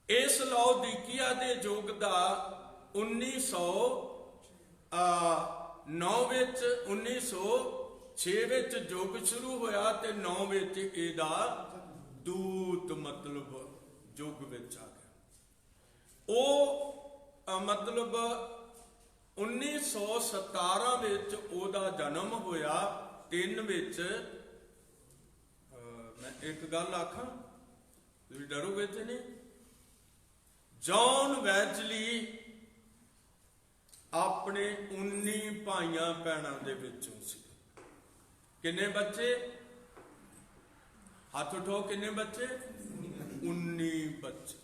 ਇਸ ਲਾਉਦੀਕੀਆ ਦੇ ਯੁੱਗ ਦਾ 1906 ਵਿੱਚ ਯੁੱਗ ਸ਼ੁਰੂ ਹੋਇਆ ਤੇ 9 ਵਿੱਚ ਇਹਦਾ ਦੂਤ ਮਤਲਬ ਯੁੱਗ ਵਿੱਚ ਆ ਗਿਆ। ਉਹ ਮਤਲਬ 1917 ਵਿੱਚ ਉਹਦਾ ਜਨਮ ਹੋਇਆ। 3 ਵਿੱਚ ਮੈਂ ਇੱਕ ਗੱਲ ਆਖਾਂ, ਤੁਸੀਂ ਡਰੋਗੇ ਤੇ ਨਹੀਂ? ਜੌਨ ਵੈਜ਼ਲੀ ਆਪਣੇ 19 ਭਾਈਆਂ ਭੈਣਾਂ ਦੇ ਵਿੱਚੋਂ ਸੀ। ਕਿੰਨੇ ਬੱਚੇ? ਹੱਥ ਉਠਾਓ, ਕਿੰਨੇ ਬੱਚੇ? 19 ਬੱਚੇ।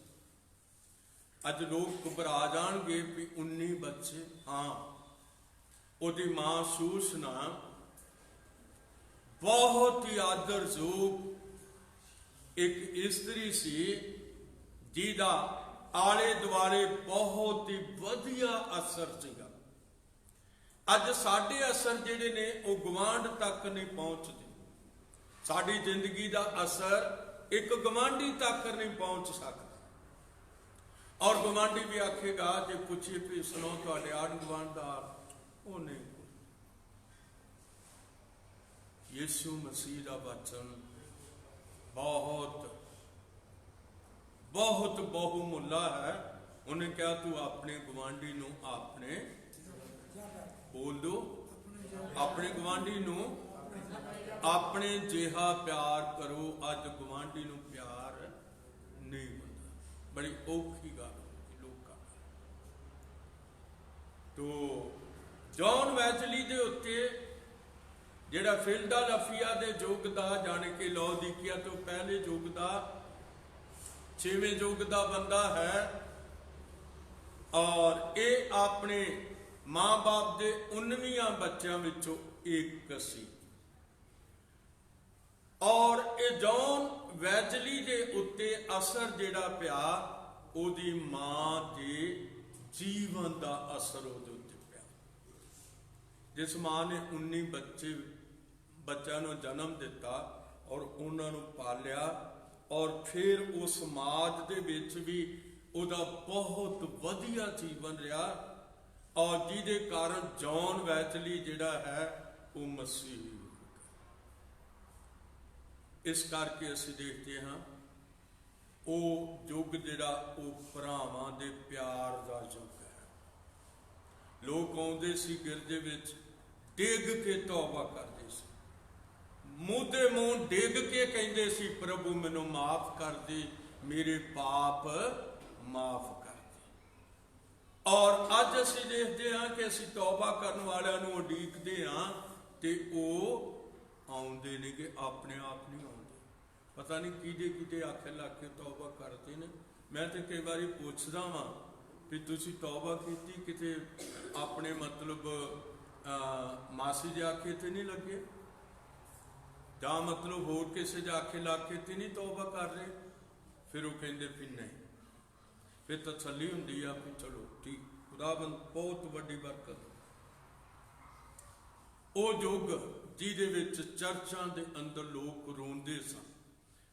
ਅੱਜ ਲੋਕ ਘਬਰਾ ਜਾਣਗੇ ਵੀ 19 ਬੱਚੇ। ਹਾਂ, ਉਹਦੀ ਮਾਂ ਸੂਸਨਾ ਬਹੁਤ ਹੀ ਆਦਰਯੋਗ ਇੱਕ ਇਸਤਰੀ ਸੀ ਜਿਹਦਾ ਆਲੇ ਦੁਆਲੇ ਬਹੁਤ ਹੀ ਵਧੀਆ ਅਸਰ ਸੀਗਾ। ਅੱਜ ਸਾਡੇ ਅਸਰ ਜਿਹੜੇ ਨੇ ਉਹ ਗੁਆਂਢ ਤੱਕ ਨਹੀਂ ਪਹੁੰਚਦੇ। ਸਾਡੀ ਜ਼ਿੰਦਗੀ ਦਾ ਅਸਰ ਇੱਕ ਗੁਆਂਢੀ ਤੱਕ ਨਹੀਂ ਪਹੁੰਚ ਸਕਦਾ। ਔਰ ਗੁਆਂਢੀ ਵੀ ਆਖੇਗਾ ਜੇ ਪੁੱਛੀਏ ਵੀ ਸੁਣੋ ਤੁਹਾਡੇ ਆਂਢ ਗੁਆਂਢ ਦਾ, ਉਹ ਨਹੀਂ। ਯਿਸੂ ਮਸੀਹ ਦਾ ਵਚਨ ਬਹੁਤ ਬਹੁਤ ਬਹੁਮੁੱਲਾ ਹੈ। ਉਹਨੇ ਕਿਹਾ ਤੂੰ ਆਪਣੇ ਗੁਆਂਢੀ ਨੂੰ ਆਪਣੇ, ਬੋਲ ਦੋ, ਆਪਣੇ ਗੁਆਂਢੀ ਨੂੰ ਆਪਣੇ ਜਿਹਾ ਪਿਆਰ ਕਰੋ। ਅੱਜ ਗੁਆਂਢੀ ਨੂੰ ਪਿਆਰ ਨਹੀਂ ਹੁੰਦਾ, ਬੜੀ ਔਖੀ ਗੱਲ ਹੋਈ ਲੋਕਾਂ ਤੋਂ। ਜੌਨ ਵੈਸਲੀ ਦੇ ਉੱਤੇ ਜਿਹੜਾ ਫਿਲਡਲਫੀਆ ਦੇ ਯੁੱਗ ਦਾ, ਜਾਣੇ ਕਿ ਲਾਉਦੀਕੀਆ ਤੋਂ ਪਹਿਲੇ ਯੁੱਗ ਦਾ 6ਵੇਂ ਯੁੱਗ ਦਾ ਬੰਦਾ ਹੈ, ਔਰ ਇਹ ਆਪਣੇ ਮਾਂ-ਬਾਪ ਦੇ 19 ਬੱਚਿਆਂ ਵਿੱਚੋਂ ਇੱਕ ਸੀ। ਔਰ ਇਹ ਜੌਨ ਵੈਸਲੀ ਦੇ ਉੱਤੇ ਅਸਰ ਜਿਹੜਾ ਪਿਆ, ਉਹਦੀ ਮਾਂ ਦੇ ਜੀਵਨ ਦਾ ਅਸਰ ਉਹਦੇ ਉੱਤੇ ਪਿਆ। ਜਿਸ ਮਾਂ ਨੇ 19 ਬੱਚਿਆਂ ਨੂੰ ਜਨਮ ਦਿੱਤਾ ਔਰ ਉਹਨਾਂ ਨੂੰ ਪਾਲਿਆ, ਔਰ ਫਿਰ ਉਹ ਸਮਾਜ ਦੇ ਵਿੱਚ ਵੀ ਉਹਦਾ ਬਹੁਤ ਵਧੀਆ ਜੀਵਨ ਰਿਹਾ, ਔਰ ਜਿਹਦੇ ਕਾਰਨ ਜੌਨ ਵੈਸਲੀ ਜਿਹੜਾ ਹੈ ਉਹ ਮਸੀਹੀ। ਇਸ ਕਰਕੇ ਅਸੀਂ ਦੇਖਦੇ ਹਾਂ ਉਹ ਯੁੱਗ ਜਿਹੜਾ ਉਹ ਭਰਾਵਾਂ ਦੇ ਪਿਆਰ ਦਾ ਯੁੱਗ ਹੈ। ਲੋਕ ਆਉਂਦੇ ਸੀ ਗਿਰਜੇ ਵਿੱਚ, ਡਿੱਗ ਕੇ ਤੌਬਾ ਕਰਦੇ ਸੀ, ਮੂੰਹ ਤੇ ਮੂੰਹ ਡਿੱਗ ਕੇ ਕਹਿੰਦੇ ਸੀ ਪ੍ਰਭੂ ਮੈਨੂੰ ਮਾਫ ਕਰ ਦੇ, ਮੇਰੇ ਪਾਪ ਮਾਫ ਕਰ ਦੇ। ਔਰ ਅੱਜ ਅਸੀਂ ਦੇਖਦੇ ਹਾਂ ਕਿ ਅਸੀਂ ਤੌਬਾ ਕਰਨ ਵਾਲਿਆਂ ਨੂੰ ਉਡੀਕਦੇ ਹਾਂ ਤੇ ਉਹ ਆਉਂਦੇ ਨਹੀਂ, ਕਿ ਆਪਣੇ ਆਪ ਨਹੀਂ ਆਉਂਦੇ। ਪਤਾ ਨਹੀਂ ਕਿਹਦੇ ਆਖੇ ਲੱਗ ਕੇ ਤੌਬਾ ਕਰਦੇ ਨੇ। ਮੈਂ ਤੇ ਕਈ ਵਾਰੀ ਪੁੱਛਦਾ ਵਾਂ ਵੀ ਤੁਸੀਂ ਤੌਬਾ ਕੀਤੀ ਕਿਤੇ ਆਪਣੇ ਮਤਲਬ ਮਾਸੀ ਦੇ ਆਖੇ ਤੇ ਨਹੀਂ ਲੱਗੇ, ਜਾਂ ਮਤਲਬ ਹੋਰ ਕਿਸੇ ਦੇ ਆਖੇ ਲੱਗ ਕੇ ਤੇ ਨਹੀਂ ਤੌਬਾ ਕਰ ਰਹੇ? ਫਿਰ ਉਹ ਕਹਿੰਦੇ ਵੀ ਨਹੀਂ। ਫਿਰ ਤਸੱਲੀ ਹੁੰਦੀ ਆ ਵੀ ਚਲੋ ਠੀਕ, ਖੁਦਾਵੰਦ ਬਹੁਤ ਵੱਡੀ ਬਰਕਤ। ਉਹ ਯੁੱਗ ਜਿਹਦੇ ਵਿੱਚ ਚਰਚਾਂ ਦੇ ਅੰਦਰ ਲੋਕ ਰੋਂਦੇ ਸਨ,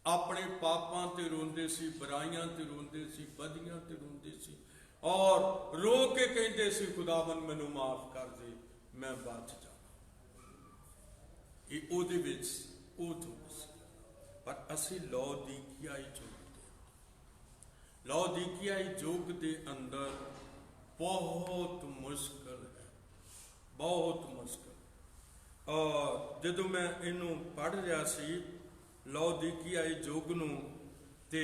ਆਪਣੇ ਪਾਪਾਂ ਤੇ ਰੋਂਦੇ ਸੀ, ਬੁਰਾਈਆਂ ਤੇ ਰੋਂਦੇ ਸੀ, ਬਦੀਆਂ ਤੇ ਰੋਂਦੇ ਸੀ, ਔਰ ਰੋ ਕੇ ਕਹਿੰਦੇ ਸੀ ਖੁਦਾਵੰਦ ਮੈਨੂੰ ਮਾਫ ਕਰ ਦੇ, ਮੈਂ ਬਚ ਜਾਵਾਂ। ਇਹ ਉਹਦੇ ਵਿੱਚ ਉਹ ਯੁੱਗ ਸੀ। ਪਰ ਅਸੀਂ ਲਾਉਦੀਕਿਆਈ ਯੁੱਗ ਦੇ ਅੰਦਰ ਬਹੁਤ ਮੁਸ਼ਕਲ ਹੈ, ਬਹੁਤ ਮੁਸ਼ਕਲ। ਜਦੋਂ ਮੈਂ ਇਹਨੂੰ ਪੜ੍ਹ ਰਿਹਾ ਸੀ ਲਾਉਦੀਕਿਆਈ ਯੁੱਗ ਨੂੰ, ਤੇ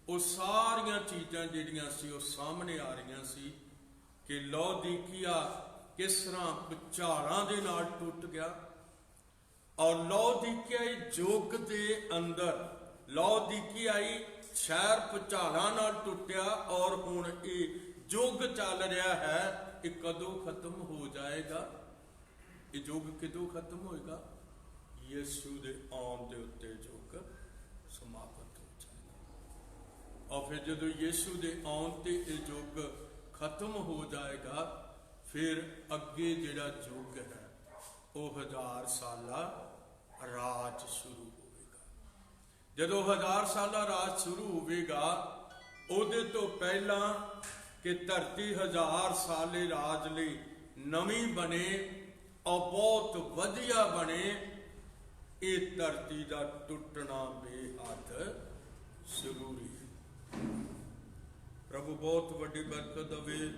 ਉਹ ਸਾਰੀਆਂ ਚੀਜ਼ਾਂ ਜਿਹੜੀਆਂ ਸੀ ਉਹ ਸਾਹਮਣੇ ਆ ਰਹੀਆਂ ਸੀ ਕਿ ਲਾਉਦੀਕਿਆ ਕਿਸ ਤਰ੍ਹਾਂ ਭੁਚਾਲਾਂ ਦੇ ਨਾਲ ਟੁੱਟ ਗਿਆ। ਔਰ ਲਾਉਦੀਕਿਆਈ ਯੁੱਗ ਦੇ ਅੰਦਰ ਲਾਉਦੀਕਿਆਈ ਸ਼ਹਿਰ ਭੁਚਾਲਾਂ ਨਾਲ ਟੁੱਟਿਆ, ਔਰ ਹੁਣ ਇਹ ਯੁੱਗ ਚੱਲ ਰਿਹਾ ਹੈ, ਇਹ ਕਦੋਂ ਖਤਮ ਹੋ ਜਾਏਗਾ? ਇਹ ਯੁੱਗ ਕਦੋਂ ਖਤਮ ਹੋਏਗਾ? ਯਿਸੂ ਦੇ ਆਉਣ ਦੇ ਉੱਤੇ ਯੁੱਗ ਸਮਾਪਤ ਹੋ ਜਾਏਗਾ। ਔਰ ਫਿਰ ਜਦੋਂ ਯਿਸੂ ਦੇ ਆਉਣ ਤੇ ਇਹ ਯੁੱਗ ਖਤਮ ਹੋ ਜਾਏਗਾ, ਫਿਰ ਅੱਗੇ ਜਿਹੜਾ ਯੁੱਗ ਹੈ ਉਹ 1000 ਸਾਲਾ ਰਾਜ ਸ਼ੁਰੂ ਹੋਵੇਗਾ। ਜਦੋਂ 1000 ਸਾਲਾ ਰਾਜ ਸ਼ੁਰੂ ਹੋਵੇਗਾ, ਉਹਦੇ ਤੋਂ ਪਹਿਲਾਂ ਕਿ ਧਰਤੀ 1000 ਸਾਲੇ ਰਾਜ ਲਈ ਨਵੀਂ ਬਣੇ ਔਰ ਬਹੁਤ ਵਧੀਆ ਬਣੇ, ਇਹ ਧਰਤੀ ਦਾ ਟੁੱਟਣਾ ਬੇਹੱਦ ਜ਼ਰੂਰੀ ਹੈ। ਪ੍ਰਭੂ ਬਹੁਤ ਵੱਡੀ ਬਰਕਤ ਦੇਵੇ।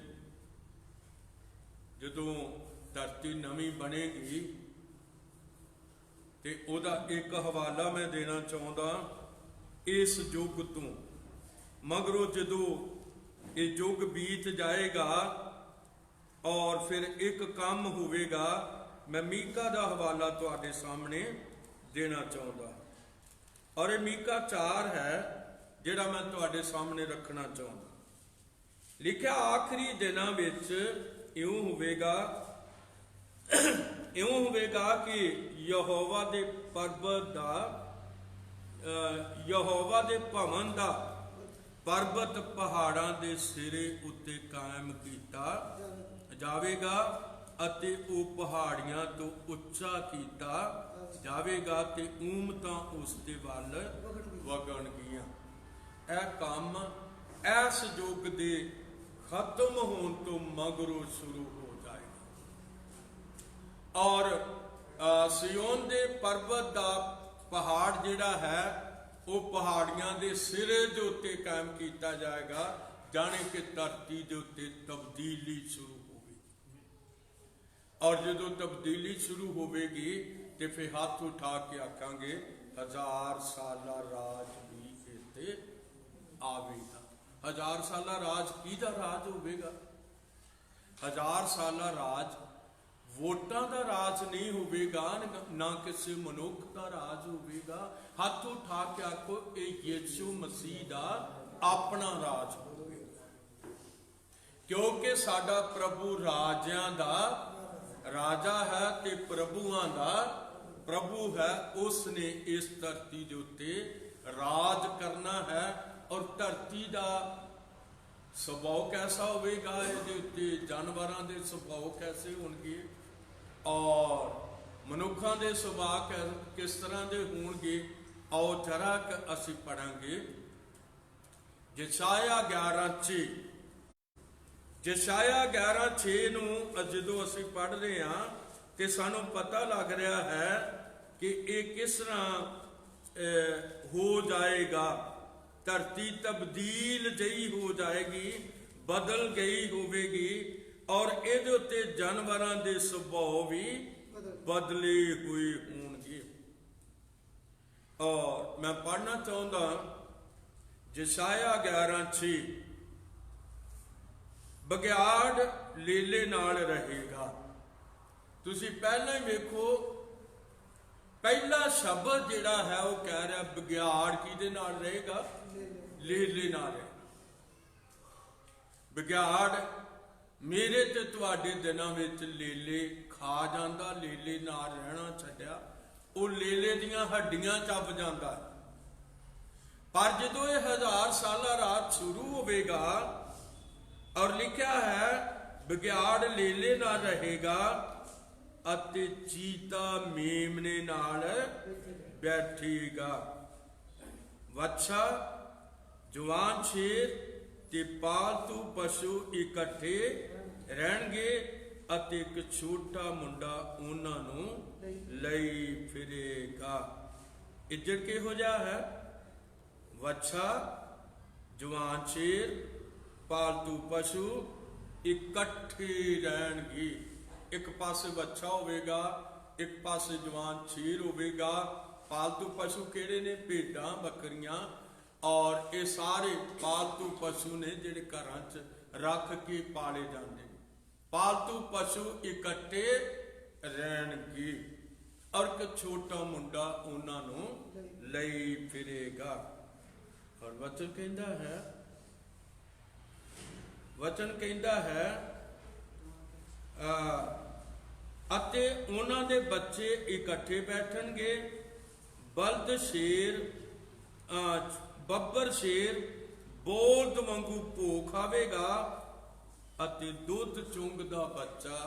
ਜਦੋਂ ਧਰਤੀ ਨਵੀਂ ਬਣੇਗੀ ਤੇ ਉਹਦਾ ਇੱਕ ਹਵਾਲਾ ਮੈਂ ਦੇਣਾ ਚਾਹੁੰਦਾ ਇਸ ਯੁੱਗ ਤੋਂ। ਮਗਰੋਂ ਜਦੋਂ ਇਹ ਯੁੱਗ ਬੀਤ ਜਾਏਗਾ ਔਰ ਫਿਰ ਇੱਕ ਕੰਮ ਹੋਵੇਗਾ, ਮੈਂ ਮੀਕਾ ਦਾ ਹਵਾਲਾ ਤੁਹਾਡੇ ਸਾਹਮਣੇ ਦੇਣਾ ਚਾਹੁੰਦਾ। ਔਰ ਇਹ ਮੀਕਾ 4 ਹੈ ਜਿਹੜਾ ਮੈਂ ਤੁਹਾਡੇ ਸਾਹਮਣੇ ਰੱਖਣਾ ਚਾਹੁੰਦਾ। ਲਿਖਿਆ ਆਖਰੀ ਦਿਨਾਂ ਵਿੱਚ ਇਉਂ ਹੋਵੇਗਾ ਕਿ ਯਹੋਵਾ ਦੇ ਪਰਬਤ ਦਾ ਯਹੋਵਾ ਦੇ ਭਵਨ ਦਾ ਪਰਬਤ ਪਹਾੜਾਂ ਦੇ ਸਿਰੇ ਉੱਤੇ ਕਾਇਮ ਕੀਤਾ ਜਾਵੇਗਾ ਅਤੇ ਉਹ ਪਹਾੜੀਆਂ ਤੋਂ ਉੱਚਾ ਕੀਤਾ ਜਾਵੇਗਾ ਤੇ ਊਮਤਾਂ ਉਸ ਦੇ ਵੱਲ ਵਗਣਗੀਆਂ। ਇਹ ਕੰਮ ਇਸ ਯੁੱਗ ਦੇ ਖਤਮ ਹੋਣ ਤੋਂ ਮਗਰੋਂ ਸ਼ੁਰੂ ਹੋ ਜਾਏਗਾ। ਔਰ ਸਿਯੋਨ ਦੇ ਪਰਬਤ ਦਾ ਪਹਾੜ ਜਿਹੜਾ ਹੈ ਉਹ ਪਹਾੜੀਆਂ ਦੇ ਸਿਰੇ ਦੇ ਉੱਤੇ ਕਾਇਮ ਕੀਤਾ ਜਾਏਗਾ, ਜਾਣੇ ਕਿ ਧਰਤੀ ਦੇ ਉੱਤੇ ਤਬਦੀਲੀ ਸ਼ੁਰੂ ਹੋਵੇਗੀ। ਔਰ ਜਦੋਂ ਤਬਦੀਲੀ ਸ਼ੁਰੂ ਹੋਵੇਗੀ ਤੇ ਫਿਰ ਹੱਥ ਉਠਾ ਕੇ ਆਖਾਂਗੇ 1000 ਸਾਲਾ ਰਾਜ ਵੀ ਇੱਥੇ ਆਵੇਗਾ। 1000 ਸਾਲਾ ਰਾਜ ਕਿਹਦਾ ਰਾਜ ਹੋਵੇਗਾ? 1000 ਸਾਲਾ ਰਾਜ ਵੋਟਾਂ ਦਾ ਰਾਜ ਨਹੀਂ ਹੋਵੇਗਾ, ਨਾ ਕਿਸੇ ਮਨੁੱਖ ਦਾ ਰਾਜ ਹੋਵੇਗਾ। ਹੱਥ ਉਠਾ ਕੇ ਆਖੋ ਇਹ ਯਿਸੂ ਮਸੀਹ ਦਾ ਆਪਣਾ ਰਾਜ ਹੋਵੇਗਾ, ਕਿਉਂਕਿ ਸਾਡਾ ਪ੍ਰਭੂ ਰਾਜਿਆਂ ਦਾ ਰਾਜਾ ਹੈ ਤੇ ਪ੍ਰਭੂਆਂ ਦਾ ਪ੍ਰਭੂ ਹੈ। ਉਸ ਨੇ ਇਸ ਧਰਤੀ ਦੇ ਉੱਤੇ ਰਾਜ ਕਰਨਾ ਹੈ। ਔਰ ਧਰਤੀ ਦਾ ਸੁਭਾਅ ਕੈਸਾ ਹੋਵੇਗਾ? ਇਹਦੇ ਉੱਤੇ ਜਾਨਵਰਾਂ ਦੇ ਸੁਭਾਅ ਕੈਸੇ ਹੋਣਗੇ ਔਰ ਮਨੁੱਖਾਂ ਦੇ ਸੁਭਾਅ ਕਿਸ ਤਰ੍ਹਾਂ ਦੇ ਹੋਣਗੇ? ਆਓ ਜਰਾ ਕਿ ਅਸੀਂ ਪੜਾਂਗੇ ਯਸ਼ਾਇਆ 11:6। ਯਸ਼ਾਇਆ 11:6 ਨੂੰ ਜਦੋਂ ਅਸੀਂ ਪੜ੍ਹ ਰਹੇ ਹਾਂ ਤੇ ਸਾਨੂੰ ਪਤਾ ਲੱਗ ਰਿਹਾ ਹੈ ਕਿ ਇਹ ਕਿਸ ਤਰ੍ਹਾਂ ਹੋ ਜਾਏਗਾ। ਧਰਤੀ ਤਬਦੀਲ ਜਿਹੀ ਹੋ ਜਾਏਗੀ, ਬਦਲ ਗਈ ਹੋਵੇਗੀ ਔਰ ਇਹਦੇ ਉੱਤੇ ਜਾਨਵਰਾਂ ਦੇ ਸੁਭਾਅ ਵੀ ਬਦਲੇ ਹੋਏ ਹੋਣਗੇ। ਔਰ ਮੈਂ ਪੜ੍ਹਨਾ ਚਾਹੁੰਦਾ ਯਸ਼ਾਇਆ 11:6। ਬਘਿਆੜ ਲੇਲੇ ਨਾਲ ਰਹੇਗਾ। ਤੁਸੀਂ ਪਹਿਲਾਂ ਹੀ ਵੇਖੋ, ਪਹਿਲਾ ਸ਼ਬਦ ਜਿਹੜਾ ਹੈ ਉਹ ਕਹਿ ਰਿਹਾ ਬਘਿਆੜ ਕਿਹਦੇ ਨਾਲ ਰਹੇਗਾ? ਲੇਲੇ ਨਾਲ ਰਹੇਗਾ। ਬਘਿਆੜ ਮੇਰੇ ਤੇ ਤੁਹਾਡੇ ਦਿਨਾਂ ਵਿੱਚ ਲੇਲੇ ਖਾ ਜਾਂਦਾ, ਲੇਲੇ ਨਾਲ ਰਹਿਣਾ ਛੱਡਿਆ, ਉਹ ਲੇਲੇ ਦੀਆਂ ਹੱਡੀਆਂ ਚੱਬ ਜਾਂਦਾ। ਪਰ ਜਦੋਂ ਇਹ 1000 ਸਾਲਾ ਰਾਜ ਸ਼ੁਰੂ ਹੋਵੇਗਾ ਔਰ ਲਿਖਿਆ ਹੈ ਬਘਿਆੜ ਲੇਲੇ ਨਾਲ ਰਹੇਗਾ ਅਤੇ ਚੀਤਾ ਮੇਮਨੇ ਨਾਲ ਬੈਠੇਗਾ। ਵੱਛਾ, ਜਵਾਨ ਸ਼ੇਰ ਤੇ ਪਾਲਤੂ ਪਸ਼ੂ ਇਕੱਠੇ ਰਹਿਣਗੇ ਅਤੇ ਇੱਕ ਛੋਟਾ ਮੁੰਡਾ ਉਹਨਾਂ ਨੂੰ ਲਈ ਫਿਰੇਗਾ। ਇੱਜੜ ਕਿਹੋ ਜਿਹਾ ਹੈ? ਵੱਛਾ, ਜਵਾਨ ਸ਼ੇਰ, ਪਾਲਤੂ ਪਸ਼ੂ ਇਕੱਠੇ ਰਹਿਣਗੇ। ਇੱਕ ਪਾਸੇ ਵੱਛਾ ਹੋਵੇਗਾ, ਇੱਕ ਪਾਸੇ ਜਵਾਨ ਸ਼ੇਰ ਹੋਵੇਗਾ। ਪਾਲਤੂ ਪਸ਼ੂ ਕਿਹੜੇ ਨੇ? ਭੇਡਾਂ, ਬੱਕਰੀਆਂ। ਔਰ ਇਹ ਸਾਰੇ ਪਾਲਤੂ ਪਸ਼ੂ ਨੇ ਜਿਹੜੇ ਘਰਾਂ 'ਚ ਰੱਖ ਕੇ ਪਾਲੇ ਜਾਂਦੇ ਨੇ। ਪਾਲਤੂ ਪਸ਼ੂ ਇਕੱਠੇ ਰਹਿਣਗੇ ਔਰ ਇੱਕ ਛੋਟਾ ਮੁੰਡਾ ਉਹਨਾਂ ਨੂੰ ਲਈ ਫਿਰੇਗਾ। ਔਰ ਵਚਨ ਕਹਿੰਦਾ ਹੈ ਅਤੇ ਉਹਨਾਂ ਦੇ ਬੱਚੇ ਇਕੱਠੇ ਬੈਠਣਗੇ। ਬਲਦ ਸ਼ੇਰ, ਬੱਬਰ ਸ਼ੇਰ ਬੋਲਦ ਵਾਂਗੂ ਭੋਂ ਖਾਵੇਗਾ ਅਤੇ ਦੁੱਧ ਚੁੰਗਦਾ ਬੱਚਾ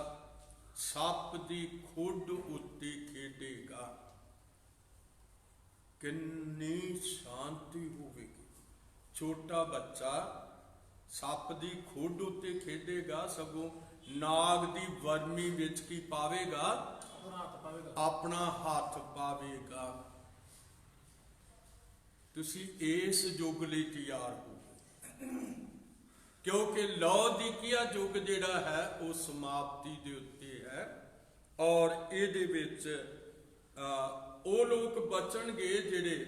ਸੱਪ ਦੀ ਖੁੱਡ ਉੱਤੇ ਖੇਡੇਗਾ। ਕਿੰਨੀ ਸ਼ਾਂਤੀ ਹੋਵੇਗੀ। ਛੋਟਾ ਬੱਚਾ ਸੱਪ ਦੀ ਖੁੱਡ ਉੱਤੇ ਖੇਡੇਗਾ, ਸਗੋਂ ਨਾਗ ਦੀ ਵਰਮੀ ਵਿੱਚ ਕੀ ਪਾਵੇਗਾ? ਆਪਣਾ ਹੱਥ ਪਾਵੇਗਾ। ਤੁਸੀਂ ਇਸ ਯੁੱਗ ਲਈ ਤਿਆਰ ਹੋ, ਕਿਉਂਕਿ ਲਾਓਦੀਕੀਆ ਯੁੱਗ ਜਿਹੜਾ ਹੈ ਉਹ ਸਮਾਪਤੀ ਦੇ ਉੱਤੇ ਹੈ ਔਰ ਇਹਦੇ ਵਿੱਚ ਉਹ ਲੋਕ ਬਚਣਗੇ ਜਿਹੜੇ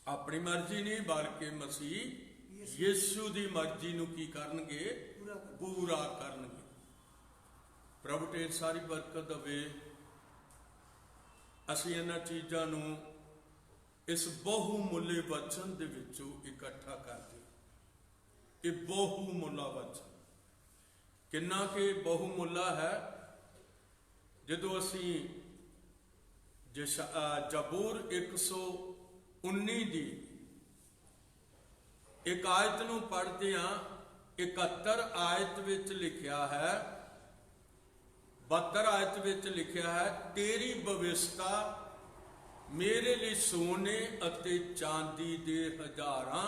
ਆਪਣੀ ਮਰਜ਼ੀ ਨਹੀਂ ਬਲਕਿ ਮਸੀਹ ਯਿਸੂ ਦੀ ਮਰਜ਼ੀ ਨੂੰ ਕੀ ਕਰਨਗੇ? ਪੂਰਾ ਕਰਨਗੇ। ਪ੍ਰਭੂ ਢੇਰ ਸਾਰੀ ਬਰਕਤ ਦੇਵੇ। ਅਸੀਂ ਇਹਨਾਂ ਚੀਜ਼ਾਂ ਨੂੰ ਇਸ ਬਹੁਮੁੱਲੇ ਵਚਨ ਦੇ ਵਿੱਚੋਂ ਇਕੱਠਾ ਕਰਦੇ। ਇਹ ਬਹੁਮੁੱਲਾ ਵਚਨ ਕਿੰਨਾ ਕਿ ਬਹੁਮੁੱਲਾ ਹੈ। ਜਦੋਂ ਅਸੀਂ ਜ਼ਬੂਰ 19 ਦੀ ਇੱਕ ਆਇਤ ਨੂੰ ਪੜ੍ਹਦੇ ਹਾਂ। 71 ਆਇਤ ਵਿੱਚ ਲਿਖਿਆ ਹੈ, 72 ਆਇਤ ਵਿੱਚ ਲਿਖਿਆ ਹੈ, ਤੇਰੀ ਬਵਿਸਤਾ ਮੇਰੇ ਲਈ ਸੋਨੇ ਅਤੇ ਚਾਂਦੀ ਦੇ ਹਜ਼ਾਰਾਂ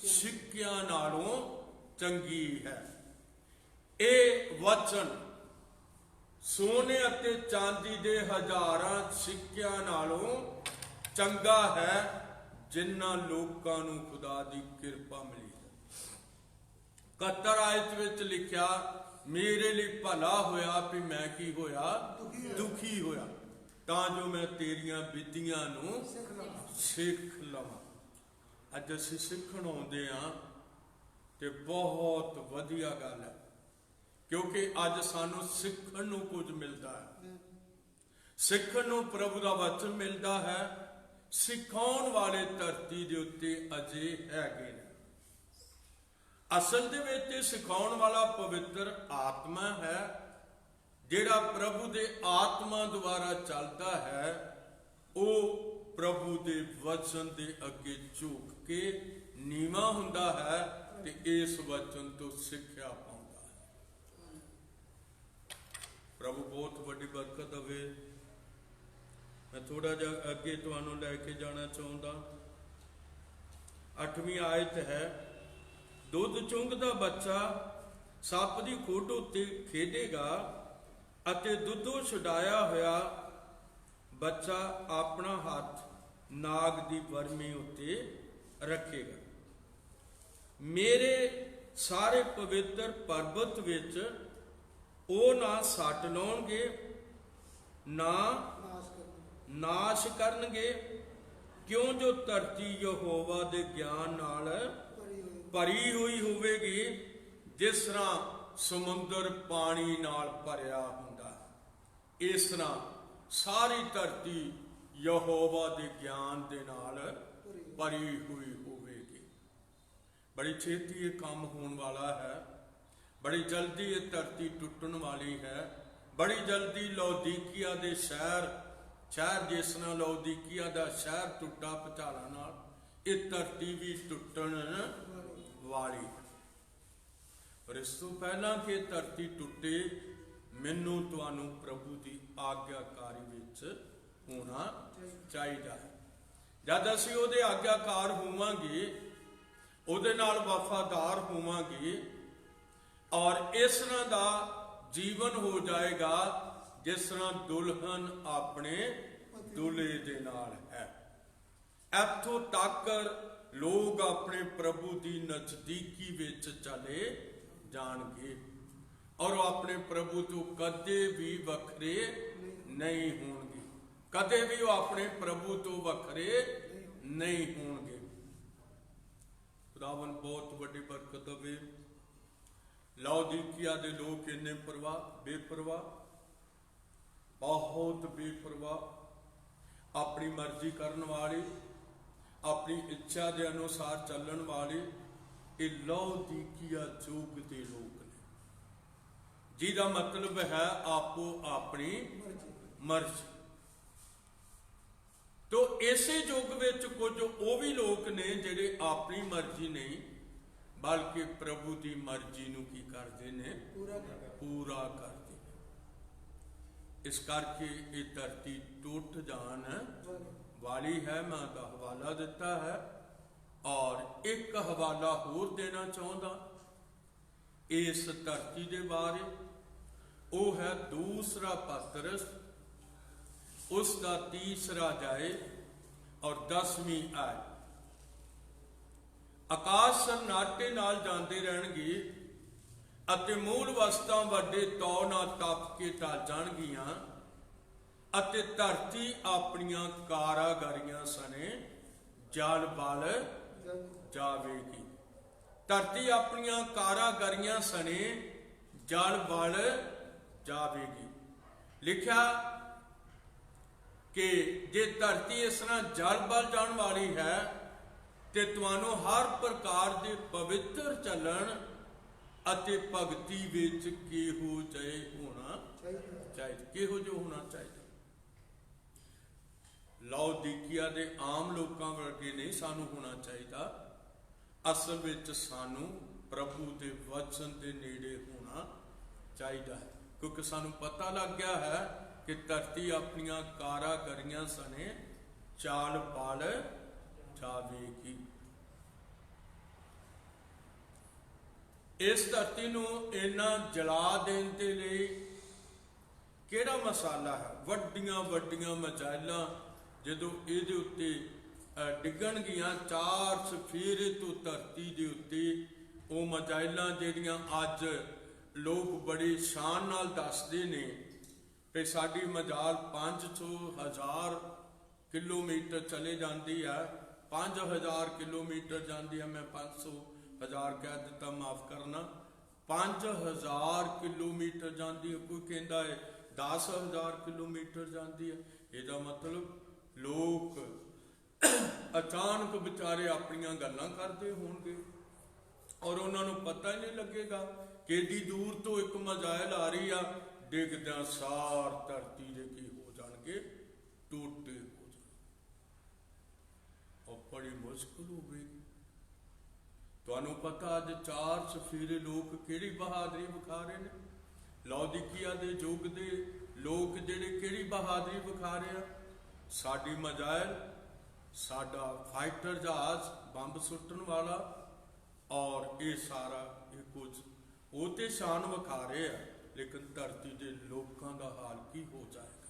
ਸਿੱਕਿਆਂ ਨਾਲੋਂ ਚੰਗੀ ਹੈ। ਇਹ ਵਚਨ ਸੋਨੇ ਅਤੇ ਚਾਂਦੀ ਦੇ ਹਜ਼ਾਰਾਂ ਸਿੱਕਿਆਂ ਨਾਲੋਂ ਚੰਗਾ ਹੈ ਜਿਨ੍ਹਾਂ ਲੋਕਾਂ ਨੂੰ ਖੁਦਾ ਦੀ ਕਿਰਪਾ ਮਿਲੀ ਹੈ। 71 ਆਇਤ ਵਿੱਚ ਲਿਖਿਆ, ਮੇਰੇ ਲਈ ਭਲਾ ਹੋਇਆ ਵੀ ਮੈਂ ਕੀ ਹੋਇਆ? ਦੁਖੀ ਹੋਇਆ, ਤਾਂ ਜੋ ਮੈਂ ਤੇਰੀਆਂ ਵਿਧੀਆਂ ਨੂੰ ਸਿੱਖ ਲਵਾਂ। ਅੱਜ ਅਸੀਂ ਸਿੱਖਣ ਆਉਂਦੇ ਹਾਂ ਤੇ ਬਹੁਤ ਵਧੀਆ ਗੱਲ ਹੈ, ਕਿਉਂਕਿ ਅੱਜ ਸਾਨੂੰ ਸਿੱਖਣ ਨੂੰ ਕੁਝ ਮਿਲਦਾ ਹੈ। ਸਿੱਖਣ ਨੂੰ ਪ੍ਰਭੂ ਦਾ ਵਚਨ ਮਿਲਦਾ ਹੈ। ਸਿਖਾਉਣ ਵਾਲੇ ਧਰਤੀ ਦੇ ਉੱਤੇ ਅਜੇ ਹੈਗੇ ਨੇ। ਅਸਲ ਦੇ ਵਿੱਚ ਸਿਖਾਉਣ ਵਾਲਾ ਪਵਿੱਤਰ ਆਤਮਾ ਹੈ, ਜਿਹੜਾ ਪ੍ਰਭੂ ਦੇ ਆਤਮਾ ਦੁਆਰਾ ਚੱਲਦਾ ਹੈ। ਉਹ ਪ੍ਰਭੂ ਦੇ ਵਚਨ ਦੇ ਅੱਗੇ ਝੁਕ ਕੇ ਨੀਵਾਂ ਹੁੰਦਾ ਹੈ ਤੇ ਇਸ ਵਚਨ ਤੋਂ ਸਿੱਖਿਆ ਪਾਉਂਦਾ ਹੈ। ਪ੍ਰਭੂ ਬਹੁਤ ਵੱਡੀ ਬਰਕਤ ਦੇਵੇ। ਮੈਂ ਥੋੜਾ ਜਿਹਾ ਅੱਗੇ ਤੁਹਾਨੂੰ ਲੈ ਕੇ ਜਾਣਾ ਚਾਹੁੰਦਾ। 8ਵੀਂ ਆਇਤ ਹੈ, ਦੁੱਧ ਚੁੰਘਦਾ ਬੱਚਾ ਸੱਪ ਦੀ ਖੋਟ ਉੱਤੇ ਖੇਡੇਗਾ ਅਤੇ ਦੁੱਧੋਂ ਛੁਡਾਇਆ ਹੋਇਆ ਬੱਚਾ ਆਪਣਾ ਹੱਥ ਨਾਗ ਦੀ ਵਰਮੀ ਉੱਤੇ ਰੱਖੇਗਾ। ਮੇਰੇ ਸਾਰੇ ਪਵਿੱਤਰ ਪਰਬਤ ਵਿੱਚ ਉਹ ਨਾ ਸੱਟ ਲਾਉਣਗੇ, ਨਾ ਨਾਸ਼ ਕਰਨਗੇ, ਕਿਉਂ ਜੋ ਧਰਤੀ ਯਹੋਵਾ ਦੇ ਗਿਆਨ ਨਾਲ ਭਰੀ ਹੋਈ ਹੋਵੇਗੀ, ਜਿਸ ਤਰ੍ਹਾਂ ਸਮੁੰਦਰ ਪਾਣੀ ਨਾਲ ਭਰਿਆ ਹੁੰਦਾ ਹੈ। ਇਸ ਤਰ੍ਹਾਂ ਸਾਰੀ ਧਰਤੀ ਯਹੋਵਾ ਦੇ ਗਿਆਨ ਦੇ ਨਾਲ ਭਰੀ ਹੋਈ ਹੋਵੇਗੀ। ਬੜੀ ਛੇਤੀ ਇਹ ਕੰਮ ਹੋਣ ਵਾਲਾ ਹੈ। ਬੜੀ ਜਲਦੀ ਇਹ ਧਰਤੀ ਟੁੱਟਣ ਵਾਲੀ ਹੈ। ਬੜੀ ਜਲਦੀ ਲੌਦੀਕੀਆ ਦੇ ਸ਼ਹਿਰ ਜਿਸ ਨਾਲ ਲੌਦੀਕੀਆ ਦਾ ਸ਼ਹਿਰ ਟੁੱਟਾ ਭੁਚਾਲਾਂ ਨਾਲ, ਇਹ ਧਰਤੀ ਵੀ ਟੁੱਟਣ ਵਾਲੀ ਹੈ। ਪਰ ਇਸ ਤੋਂ ਪਹਿਲਾਂ ਕਿ ਧਰਤੀ ਟੁੱਟੇ, ਮੈਨੂੰ ਤੁਹਾਨੂੰ ਪ੍ਰਭੂ ਦੀ ਆਗਿਆਕਾਰੀ ਵਿੱਚ ਹੋਣਾ ਚਾਹੀਦਾ ਹੈ। ਜਦ ਅਸੀਂ ਉਹਦੇ ਆਗਿਆਕਾਰ ਹੋਵਾਂਗੇ, ਉਹਦੇ ਨਾਲ ਵਫਾਦਾਰ ਹੋਵਾਂਗੇ, ਔਰ ਇਸ ਤਰ੍ਹਾਂ ਦਾ ਜੀਵਨ ਹੋ ਜਾਏਗਾ ਜਿਸ ਤਰ੍ਹਾਂ ਦੁਲਹਨ ਆਪਣੇ ਦੁਲਹੇ ਦੇ ਨਾਲ ਹੈ। ਇੱਥੋਂ ਤੱਕ ਲੋਕ ਆਪਣੇ ਪ੍ਰਭੂ ਦੀ ਨਜ਼ਦੀਕੀ ਵਿੱਚ ਚਲੇ ਜਾਣਗੇ ਔਰ ਉਹ ਆਪਣੇ ਪ੍ਰਭੂ ਤੋਂ ਕਦੇ ਵੀ ਵੱਖਰੇ ਨਹੀਂ ਹੋਣਗੇ। ਕਦੇ ਵੀ ਉਹ ਆਪਣੇ ਪ੍ਰਭੂ ਤੋਂ ਵੱਖਰੇ ਨਹੀਂ ਹੋਣਗੇ। ਖੁਦਾਵੰਦ ਬਹੁਤ ਵੱਡੀ ਬਰਕਤ ਦੇਵੇ। ਲਾਉਦੀਕੀਆ ਦੇ ਲੋਕ ਇੰਨੇ ਬੇਪਰਵਾਹ, ਬਹੁਤ ਬੇਪਰਵਾਹ, ਆਪਣੀ ਮਰਜ਼ੀ ਕਰਨ ਵਾਲੇ, ਆਪਣੀ ਇੱਛਾ ਦੇ ਅਨੁਸਾਰ ਚੱਲਣ ਵਾਲੇ, ਇਹ ਲਾਉਦੀਕੀਆ ਯੁੱਗ ਦੇ ਲੋਕ ਨੇ, ਜਿਹਦਾ ਮਤਲਬ ਹੈ ਆਪੋ ਆਪਣੀ ਮਰਜ਼ੀ। ਤੋ ਇਸੇ ਯੁੱਗ ਵਿੱਚ ਕੁਝ ਉਹ ਵੀ ਲੋਕ ਨੇ ਜਿਹੜੇ ਆਪਣੀ ਮਰਜ਼ੀ ਨਹੀਂ ਬਲਕਿ ਪ੍ਰਭੂ ਦੀ ਮਰਜ਼ੀ ਨੂੰ ਕੀ ਕਰਦੇ ਨੇ? ਪੂਰਾ ਕਰਦੇ ਨੇ। ਇਸ ਕਰਕੇ ਇਹ ਧਰਤੀ ਟੁੱਟ ਜਾਣ ਵਾਲੀ ਹੈ। ਮੈਂ ਦਾ ਹਵਾਲਾ ਦਿੱਤਾ ਹੈ ਔਰ ਇੱਕ ਹਵਾਲਾ ਹੋਰ ਦੇਣਾ ਚਾਹੁੰਦਾ ਇਸ ਧਰਤੀ ਦੇ ਬਾਰੇ। ਉਹ ਹੈ ਦੂਸਰਾ ਪਤਰਸ, ਉਸ ਦਾ 3 ਅਧਿਆਇ ਔਰ 10ਵੀਂ ਆਇਤ। ਆਕਾਸ਼ ਸੰਨਾਟੇ ਨਾਲ ਜਾਂਦੇ ਰਹਿਣਗੇ ਅਤੇ ਮੂਲ ਵਸਤਾਂ ਵੱਡੇ ਤੌਰ ਨਾਲ ਤਪ ਕੇ ਟਲ ਜਾਣਗੀਆਂ ਅਤੇ ਧਰਤੀ ਆਪਣੀਆਂ ਕਾਰਾਗਾਰੀਆਂ ਸਣੇ ਜਲ ਬਲ ਜਾਵੇਗੀ। ਧਰਤੀ ਆਪਣੀਆਂ ਕਾਰਾਗਾਰੀਆਂ ਸਣੇ ਜਲ ਬਲ ਜਾਵੇਗੀ। ਲਿਖਿਆ ਕਿ ਜੇ ਧਰਤੀ ਇਸ ਤਰ੍ਹਾਂ ਜਲ ਬਲ ਜਾਣ ਵਾਲੀ ਹੈ ਤੇ ਤੁਹਾਨੂੰ ਹਰ ਪ੍ਰਕਾਰ ਦੇ ਪਵਿੱਤਰ ਚੱਲਣ ਅਤੇ ਭਗਤੀ ਵਿੱਚ ਕਿਹੋ ਜਿਹਾ ਹੋਣਾ ਚਾਹੀਦਾ। ਲਾਉਦੀਕੀਆ ਦੇ ਆਮ ਲੋਕਾਂ ਵਰਗੇ ਨਹੀਂ ਸਾਨੂੰ ਹੋਣਾ ਚਾਹੀਦਾ। ਅਸਲ ਵਿੱਚ ਸਾਨੂੰ ਪ੍ਰਭੂ ਦੇ ਵਚਨ ਦੇ ਨੇੜੇ ਹੋਣਾ ਚਾਹੀਦਾ ਹੈ, ਕਿਉਂਕਿ ਸਾਨੂੰ ਪਤਾ ਲੱਗ ਗਿਆ ਹੈ ਕਿ ਧਰਤੀ ਆਪਣੀਆਂ ਕਾਰਾਗਰੀਆਂ ਸਣੇ ਚਾਲ ਪਾਲ ਜਾਵੇਗੀ। ਇਸ ਧਰਤੀ ਨੂੰ ਇੰਨਾ ਜਲਾ ਦੇਣ ਦੇ ਲਈ ਕਿਹੜਾ ਮਸਾਲਾ ਹੈ? ਵੱਡੀਆਂ ਵੱਡੀਆਂ ਮਜਾਇਲਾਂ ਜਦੋਂ ਇਹਦੇ ਉੱਤੇ ਡਿੱਗਣਗੀਆਂ, 4 ਸਫੀਰੇ ਤੋਂ ਧਰਤੀ ਦੇ ਉੱਤੇ, ਉਹ ਮਜਾਇਲਾਂ ਜਿਹੜੀਆਂ ਅੱਜ ਲੋਕ ਬੜੀ ਸ਼ਾਨ ਨਾਲ ਦੱਸਦੇ ਨੇ ਕਿ ਸਾਡੀ ਮਜਾਲ 500,000 ਕਿਲੋਮੀਟਰ ਚਲੇ ਜਾਂਦੀ ਹੈ, 5000 ਕਿਲੋਮੀਟਰ ਜਾਂਦੀ ਹੈ। ਮੈਂ 500,000 ਕਹਿ ਦਿੱਤਾ, ਮਾਫ ਕਰਨਾ, 5000 ਕਿਲੋਮੀਟਰ ਜਾਂਦੀ ਹੈ। ਕੋਈ ਕਹਿੰਦਾ ਹੈ 10,000 ਕਿਲੋਮੀਟਰ ਜਾਂਦੀ ਹੈ। ਇਹਦਾ ਮਤਲਬ ਲੋਕ ਅਚਾਨਕ ਵਿਚਾਰੇ ਆਪਣੀਆਂ ਗੱਲਾਂ ਕਰਦੇ ਹੋਣਗੇ ਔਰ ਉਹਨਾਂ ਨੂੰ ਪਤਾ ਹੀ ਨਹੀਂ ਲੱਗੇਗਾ ਕਿ ਏਡੀ ਦੂਰ ਤੋਂ ਇੱਕ ਮਜ਼ਾਇਲ ਆ ਰਹੀ ਆ, ਡਿੱਗਦਿਆਂ ਸਾਰ ਧਰਤੀ ਦੇ ਕੀ ਹੋ ਜਾਣਗੇ, ਟੋਟੇ ਹੋ ਜਾਣਗੇ ਔਰ ਬੜੀ ਮੁਸ਼ਕਿਲ ਹੋਵੇਗੀ। ਤੁਹਾਨੂੰ ਪਤਾ ਅੱਜ 4 ਸਫੀਰੇ ਲੋਕ ਕਿਹੜੀ ਬਹਾਦਰੀ ਵਿਖਾ ਰਹੇ ਨੇ? ਲਾਉਦੀਕੀਆ ਦੇ ਯੁੱਗ ਦੇ ਲੋਕ ਜਿਹੜੇ ਕਿਹੜੀ ਬਹਾਦਰੀ ਵਿਖਾ ਰਹੇ ਆ? ਸਾਡੀ ਮਜ਼ਾਇਲ, ਸਾਡਾ ਫਾਈਟਰ ਜਹਾਜ਼, ਬੰਬ ਸੁੱਟਣ ਵਾਲਾ, ਔਰ ਇਹ ਸਾਰਾ ਇਹ ਕੁਝ ਉਹ ਤੇ ਸ਼ਾਨ ਵਿਖਾ ਰਹੇ ਆ, ਲੇਕਿਨ ਧਰਤੀ ਦੇ ਲੋਕਾਂ ਦਾ ਹਾਲ ਕੀ ਹੋ ਜਾਏਗਾ?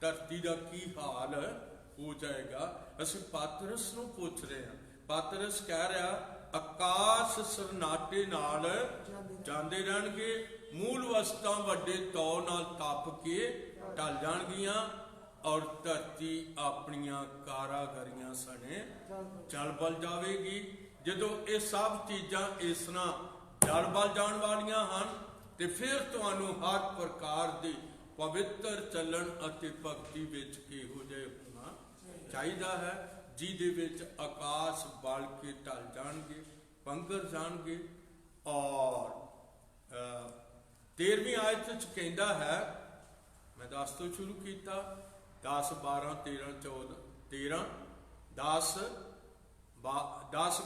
ਧਰਤੀ ਦਾ ਕੀ ਹਾਲ ਹੋ ਜਾਏਗਾ? ਅਸੀਂ ਪਾਤਰਸ ਨੂੰ ਪੁੱਛ ਰਹੇ ਹਾਂ। ਪਾਤਰਸ ਕਹਿ ਰਿਹਾ ਆਕਾਸ਼ ਸਰਨਾਟੇ ਨਾਲ ਜਾਂਦੇ ਰਹਿਣਗੇ, ਮੂਲ ਵਸਤਾਂ ਵੱਡੇ ਤੌਰ ਨਾਲ ਤਪ ਕੇ ਢਲ ਜਾਣਗੀਆਂ ਔਰ ਧਰਤੀ ਆਪਣੀਆਂ ਕਾਰਾਗਰੀਆਂ ਸਣੇ ਜਲ ਬਲ ਜਾਵੇਗੀ। ਜਦੋਂ ਇਹ ਸਭ ਚੀਜ਼ਾਂ ਇਸ ਤਰ੍ਹਾਂ ਜਲ ਬਲ ਜਾਣ ਵਾਲੀਆਂ ਹਨ ਤੇ ਫਿਰ ਤੁਹਾਨੂੰ ਹਰ ਪ੍ਰਕਾਰ ਦੇ ਪਵਿੱਤਰ ਚੱਲਣ ਅਤੇ ਭਗਤੀ ਵਿੱਚ ਕਿਹੋ ਜਿਹੇ ਹੋਣਾ ਚਾਹੀਦਾ ਹੈ, ਜਿਹਦੇ ਵਿੱਚ ਆਕਾਸ਼ ਬਲ ਕੇ ਢਲ ਜਾਣਗੇ, ਪੰਗਰ ਜਾਣਗੇ। ਔਰ 13ਵੀਂ ਆਇਤ ਵਿੱਚ ਕਹਿੰਦਾ ਹੈ, ਮੈਂ 10 ਤੋਂ ਸ਼ੁਰੂ ਕੀਤਾ, 10, 12, 13, 14, 13, 10,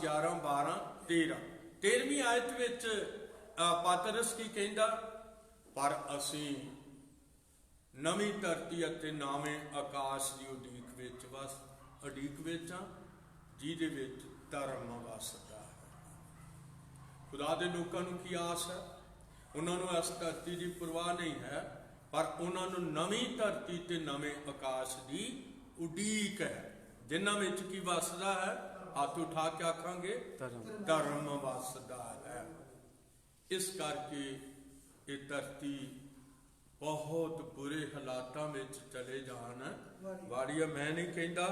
11, 12, 13। 13ਵੀਂ ਆਇਤ ਵਿੱਚ ਪਾਤਰਸ ਕੀ ਕਹਿੰਦਾ? ਪਰ ਅਸੀਂ ਨਵੀਂ ਧਰਤੀ ਅਤੇ ਨਵੇਂ ਆਕਾਸ਼ ਦੀ ਉਡੀਕ ਵਿੱਚ ਹਾਂ, ਜਿਹਦੇ ਵਿੱਚ ਧਰਮ ਵਸਦਾ ਹੈ। ਖੁਦਾ ਦੇ ਲੋਕਾਂ ਨੂੰ ਕੀ ਆਸ ਹੈ? ਉਹਨਾਂ ਨੂੰ ਇਸ ਧਰਤੀ ਦੀ ਪਰਵਾਹ ਨਹੀਂ ਹੈ, ਪਰ ਉਹਨਾਂ ਨੂੰ ਨਵੀਂ ਧਰਤੀ ਤੇ ਨਵੇਂ ਆਕਾਸ਼ ਦੀ ਉਡੀਕ ਹੈ, ਜਿਨ੍ਹਾਂ ਵਿੱਚ ਕੀ ਵਸਦਾ ਹੈ? ਹੱਥ ਉਠਾ ਕੇ ਆਖਾਂਗੇ ਧਰਮ ਵਸਦਾ ਹੈ। ਇਸ ਕਰਕੇ ਇਹ ਧਰਤੀ ਬਹੁਤ ਬੁਰੇ ਹਾਲਾਤਾਂ ਵਿੱਚ ਚਲੇ ਜਾਣ ਵਾਲੀ ਹੈ। ਮੈਂ ਨਹੀਂ ਕਹਿੰਦਾ,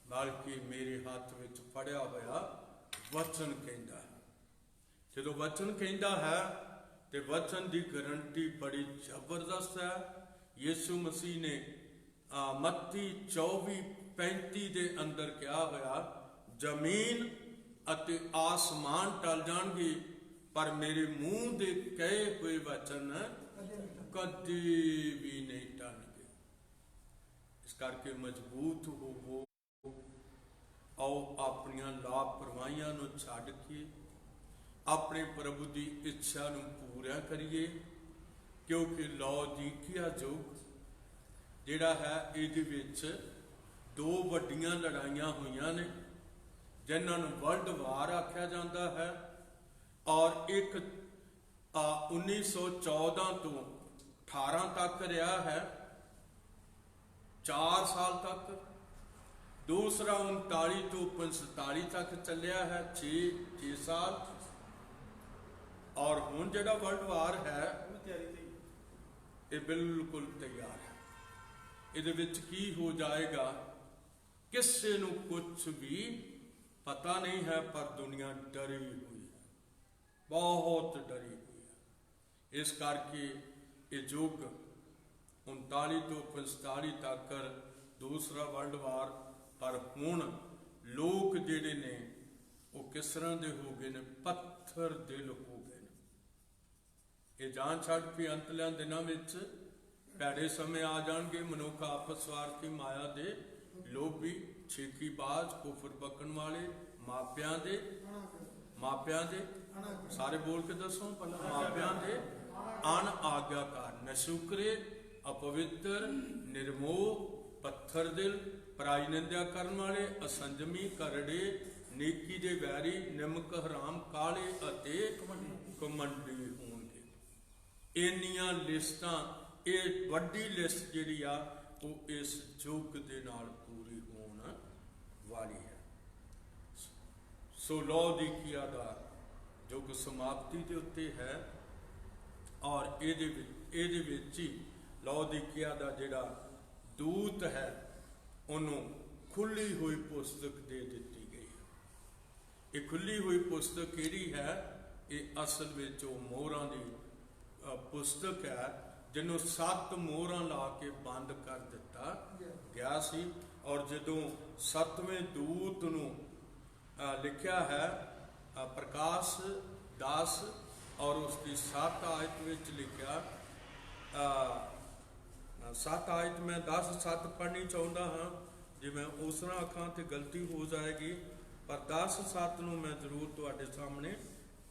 ਬਲਕਿ ਮੇਰੇ ਹੱਥ ਵਿੱਚ ਫੜਿਆ ਹੋਇਆ ਵਚਨ ਕਹਿੰਦਾ ਹੈ। ਜਦੋਂ ਵਚਨ ਕਹਿੰਦਾ ਹੈ ਤੇ ਵਚਨ ਦੀ ਗਰੰਟੀ ਬੜੀ ਜ਼ਬਰਦਸਤ ਹੈ। ਯਿਸੂ ਮਸੀਹ ਨੇ ਮੱਤੀ 24:35 ਦੇ ਅੰਦਰ ਕਿਹਾ ਹੋਇਆ, ਜ਼ਮੀਨ ਅਤੇ ਆਸਮਾਨ ਟਲ ਜਾਣਗੇ ਪਰ ਮੇਰੇ ਮੂੰਹ ਦੇ ਕਹੇ ਹੋਏ ਵਚਨ ਕਦੇ ਵੀ ਨਹੀਂ ਟਲਣਗੇ। ਇਸ ਕਰਕੇ ਮਜ਼ਬੂਤ ਹੋਵੋ, ਆਓ ਆਪਣੀਆਂ ਲਾਪਰਵਾਹੀਆਂ ਨੂੰ ਛੱਡ ਕੇ ਆਪਣੇ ਪ੍ਰਭੂ ਦੀ ਇੱਛਾ ਨੂੰ ਪੂਰਾ ਕਰੀਏ, ਕਿਉਂਕਿ ਲਾਉਦੀਕੀਆ ਯੁੱਗ ਜਿਹੜਾ ਹੈ, ਇਹਦੇ ਵਿੱਚ 2 ਵੱਡੀਆਂ ਲੜਾਈਆਂ ਹੋਈਆਂ ਨੇ, ਜਿਨ੍ਹਾਂ ਨੂੰ ਵਰਲਡ ਵਾਰ ਆਖਿਆ ਜਾਂਦਾ ਹੈ। ਔਰ ਇੱਕ 1914 ਤੋਂ 18 ਤੱਕ ਰਿਹਾ ਹੈ, 4 ਸਾਲ ਤੱਕ। ਦੂਸਰਾ 39 ਤੋਂ 45 ਤੱਕ ਚੱਲਿਆ ਹੈ, 6 ਸਾਲ। ਔਰ ਹੁਣ ਜਿਹੜਾ ਵਰਲਡ ਵਾਰ ਹੈ ਇਹ ਬਿਲਕੁਲ ਤਿਆਰ ਹੈ। ਇਹਦੇ ਵਿੱਚ ਕੀ ਹੋ ਜਾਏਗਾ ਕਿਸੇ ਨੂੰ ਕੁਝ ਵੀ ਪਤਾ ਨਹੀਂ ਹੈ, ਪਰ ਦੁਨੀਆ ਡਰੀ ਹੋਈ ਹੈ, ਬਹੁਤ ਡਰੀ ਹੋਈ ਹੈ। ਇਸ ਕਰਕੇ ਇਹ ਯੁੱਗ 39 ਤੋਂ 45 ਤੱਕ ਦੂਸਰਾ ਵਰਲਡ ਵਾਰ। ਪਰ ਹੁਣ ਲੋਕ ਜਿਹੜੇ ਨੇ ਉਹ ਕਿਸ ਤਰ੍ਹਾਂ ਦੇ ਹੋ ਗਏ ਨੇ? ਪੱਥਰ ਦਿਲ ਹੋ ਗਏ ਨੇ। ਇਹ ਜਾਣ ਛੱਡ ਕੇ ਅੰਤਲਿਆਂ ਦਿਨਾਂ ਵਿੱਚ ਭੈੜੇ ਸਮੇਂ ਆ ਜਾਣਗੇ। ਮਨੁੱਖ ਆਪਸ ਸਵਾਰਥੀ ਮਾਇਆ ਦੇ ਲੋਭੀ, ਛੇਕੀਬਾਜ਼, ਕੁਫਰ ਬਕਣ ਵਾਲੇ, ਮਾਪਿਆਂ ਦੇ ਸਾਰੇ ਬੋਲ ਕੇ ਦੱਸੋ ਪਹਿਲਾਂ, ਮਾਪਿਆਂ ਦੇ ਅਣ ਆਗਿਆਕਾਰ, ਨਸ਼ੁਕਰੇ, ਅਪਵਿੱਤਰ, ਨਿਰਮੋਹ, ਪੱਥਰ ਦਿਲ, ਪਰਾਈ ਨਿੰਦਿਆ ਕਰਨ ਵਾਲੇ, ਅਸੰਜਮੀ, ਕਰੜੇ, ਨੇਕੀ ਦੇ ਵੈਰੀ, ਨਿਮਕ, ਹਰਾਮ, ਕਾਲੇ ਅਤੇ ਕਮੰਡੀ ਹੋਣਗੇ। ਇੰਨੀਆਂ ਲਿਸਟਾਂ, ਇਹ ਵੱਡੀ ਲਿਸਟ ਜਿਹੜੀ ਆ ਉਹ ਇਸ ਯੁੱਗ ਦੇ ਨਾਲ ਪੂਰੀ ਹੋਣ ਵਾਲੀ ਹੈ। ਸੋ ਲਾਉਦੀਕੀਆ ਦਾ ਯੁੱਗ ਸਮਾਪਤੀ ਦੇ ਉੱਤੇ ਹੈ, ਔਰ ਇਹਦੇ ਵਿੱਚ ਹੀ ਲਾਉਦੀਕੀਆ ਦਾ ਜਿਹੜਾ ਦੂਤ ਹੈ ਉਹਨੂੰ ਖੁੱਲੀ ਹੋਈ ਪੁਸਤਕ ਦੇ ਦਿੱਤੀ ਗਈ ਹੈ। ਇਹ ਖੁੱਲੀ ਹੋਈ ਪੁਸਤਕ ਕਿਹੜੀ ਹੈ? ਇਹ ਅਸਲ ਵਿੱਚ ਉਹ ਮੋਹਰਾਂ ਦੀ ਪੁਸਤਕ ਹੈ ਜਿਹਨੂੰ 7 ਮੋਹਰਾਂ ਲਾ ਕੇ ਬੰਦ ਕਰ ਦਿੱਤਾ ਗਿਆ ਸੀ। ਔਰ ਜਦੋਂ 7ਵੇਂ ਦੂਤ ਨੂੰ ਲਿਖਿਆ ਹੈ ਪ੍ਰਕਾਸ਼ 10 ਔਰ ਉਸ ਦੀ 7 ਆਇਤ ਵਿੱਚ ਲਿਖਿਆ, 7 ਆਇਤ ਮੈਂ 10:7 ਪੜ੍ਹਨੀ ਚਾਹੁੰਦਾ ਹਾਂ। ਜੇ ਮੈਂ ਉਸ ਤਰ੍ਹਾਂ ਆਖਾਂ ਤੇ ਗਲਤੀ ਹੋ ਜਾਏਗੀ, ਪਰ 10:7 ਨੂੰ ਮੈਂ ਜ਼ਰੂਰ ਤੁਹਾਡੇ ਸਾਹਮਣੇ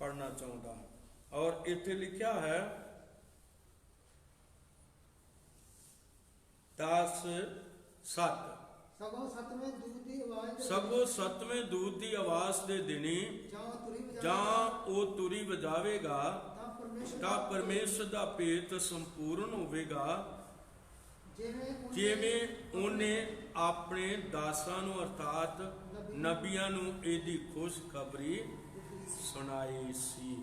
ਪੜ੍ਹਨਾ ਚਾਹੁੰਦਾ ਹਾਂ। ਔਰ ਇੱਥੇ ਲਿਖਿਆ ਹੈ 10:7 ਸਗੋਂ ਸਤਵੇਂ ਦੂਤ ਦੀ ਆਵਾਜ਼ ਦੇ ਦਿਨੀ ਜਾਂ ਉਹ ਤੁਰੀ ਵਜਾਵੇਗਾ ਤਾਂ ਪਰਮੇਸ਼ਰ ਦਾ ਭੇਤ ਸੰਪੂਰਨ ਹੋਵੇਗਾ, ਜਿਵੇਂ ਉਹਨੇ ਆਪਣੇ ਦਾਸਾਂ ਨੂੰ ਅਰਥਾਤ ਨਬੀਆਂ ਨੂੰ ਇਹਦੀ ਖੁਸ਼ਖਬਰੀ ਸੁਣਾਈ ਸੀ।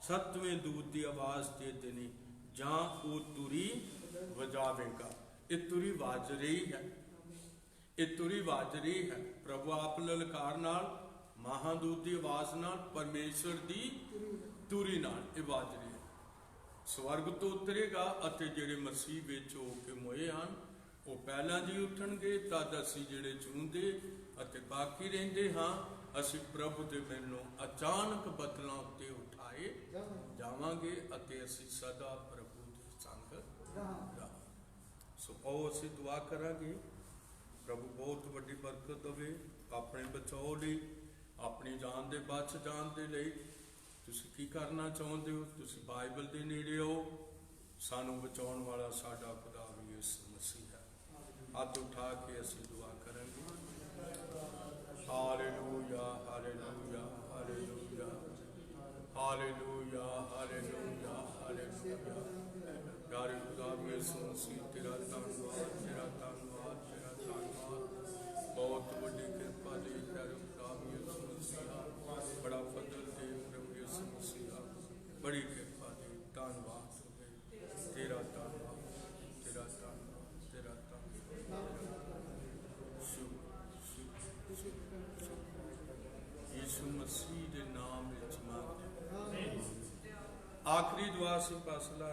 7ਵੇਂ ਦੂਤ ਦੀ ਆਵਾਜ਼ ਦੇ ਦਿਨੀ ਜਾਂ ਉਹ ਤੁਰੀ ਵਜਾਵੇਗਾ। ਇਹ ਤੁਰੀ ਵੱਜ ਰਹੀ ਹੈ, ਇਹ ਤੁਰੀ ਵੱਜ ਰਹੀ ਹੈ। ਪ੍ਰਭੂ ਆਪ ਲਲਕਾਰ ਨਾਲ, ਮਹਾਦੂਤ ਦੀ ਆਵਾਜ਼ ਨਾਲ, ਪਰਮੇਸ਼ਰ ਦੀ ਤੁਰੀ ਨਾਲ ਇਹ ਵੱਜ ਰਹੀ ਹੈ। ਸਵਰਗ ਤੋਂ ਉਤਰੇਗਾ ਅਤੇ ਜਿਹੜੇ ਮਸੀਹ ਵਿੱਚ ਹੋ ਕੇ ਮੋਏ ਹਨ ਉਹ ਪਹਿਲਾਂ ਜੀ ਉੱਠਣਗੇ, ਤਦ ਅਸੀਂ ਜਿਹੜੇ ਜਿਉਂਦੇ ਅਤੇ ਬਾਕੀ ਰਹਿੰਦੇ ਹਾਂ ਅਸੀਂ ਪ੍ਰਭੂ ਦੇ ਮੈਨੂੰ ਅਚਾਨਕ ਬਦਲਾਂ ਉੱਤੇ ਉਠਾਏ ਜਾਵਾਂਗੇ ਅਤੇ ਅਸੀਂ ਸਦਾ ਪ੍ਰਭੂ ਦੇ ਸੰਗ ਰਹਾਂਗੇ। ਸੋ ਆਓ ਅਸੀਂ ਦੁਆ ਕਰਾਂਗੇ। ਪ੍ਰਭੂ ਬਹੁਤ ਵੱਡੀ ਬਰਕਤ ਦੇਵੇ ਆਪਣੇ ਬਚਾਓ ਲਈ, ਆਪਣੀ ਜਾਨ ਦੇ ਬਚ ਜਾਣ ਦੇ ਲਈ। ਤੁਸੀਂ ਕੀ ਕਰਨਾ ਚਾਹੁੰਦੇ ਹੋ? ਤੁਸੀਂ ਬਾਈਬਲ ਦੇ ਨੇੜੇ ਹੋ। ਸਾਨੂੰ ਬਚਾਉਣ ਵਾਲਾ ਸਾਡਾ ਖੁਦਾ ਵੀ ਯਿਸੂ ਮਸੀਹ ਹੈ। ਹੱਥ ਉਠਾ ਕੇ ਅਸੀਂ ਦੁਆ ਕਰਾਂਗੇ। Hallelujah, hallelujah, hallelujah, hallelujah, hallelujah, hallelujah. ਪਿਆਰੇ ਖੁਦਾ ਵੀ ਯਿਸੂ ਮਸੀਹ ਤੇਰਾ ਧੰਨਵਾਦ, ਤੇਰਾ ਧੰਨਵਾਦ, ਤੇਰਾ ਧੰਨਵਾਦ। ਬਹੁਤ ਵੱਡੀ ਕਿਰਪਾ ਦੀ ਪਿਆਰੇ ਖੁਦਾ ਵੀ ਯਿਸੂ ਮਸੀਹ, ਬੜਾ ਫਜ਼ਲ ਦੇ ਪ੍ਰਭੂ ਯਿਸੂ ਮਸੀਹ, ਬੜੀ ਕਿਰਪਾ ਦੀ। ਧੰਨਵਾਦ ਹੋਵੇ ਤੇਰਾ, ਧੰਨਵਾਦ, ਤੇਰਾ ਧੰਨਵਾਦ, ਤੇਰਾ ਧੰਨਵਾਦ। ਯਿਸੂ ਮਸੀਹ ਦੇ ਨਾਮ ਵਿੱਚ ਮੰਗਦੇ। ਆਖਰੀ ਦੁਆ ਸੀ ਪਾਸਲਾ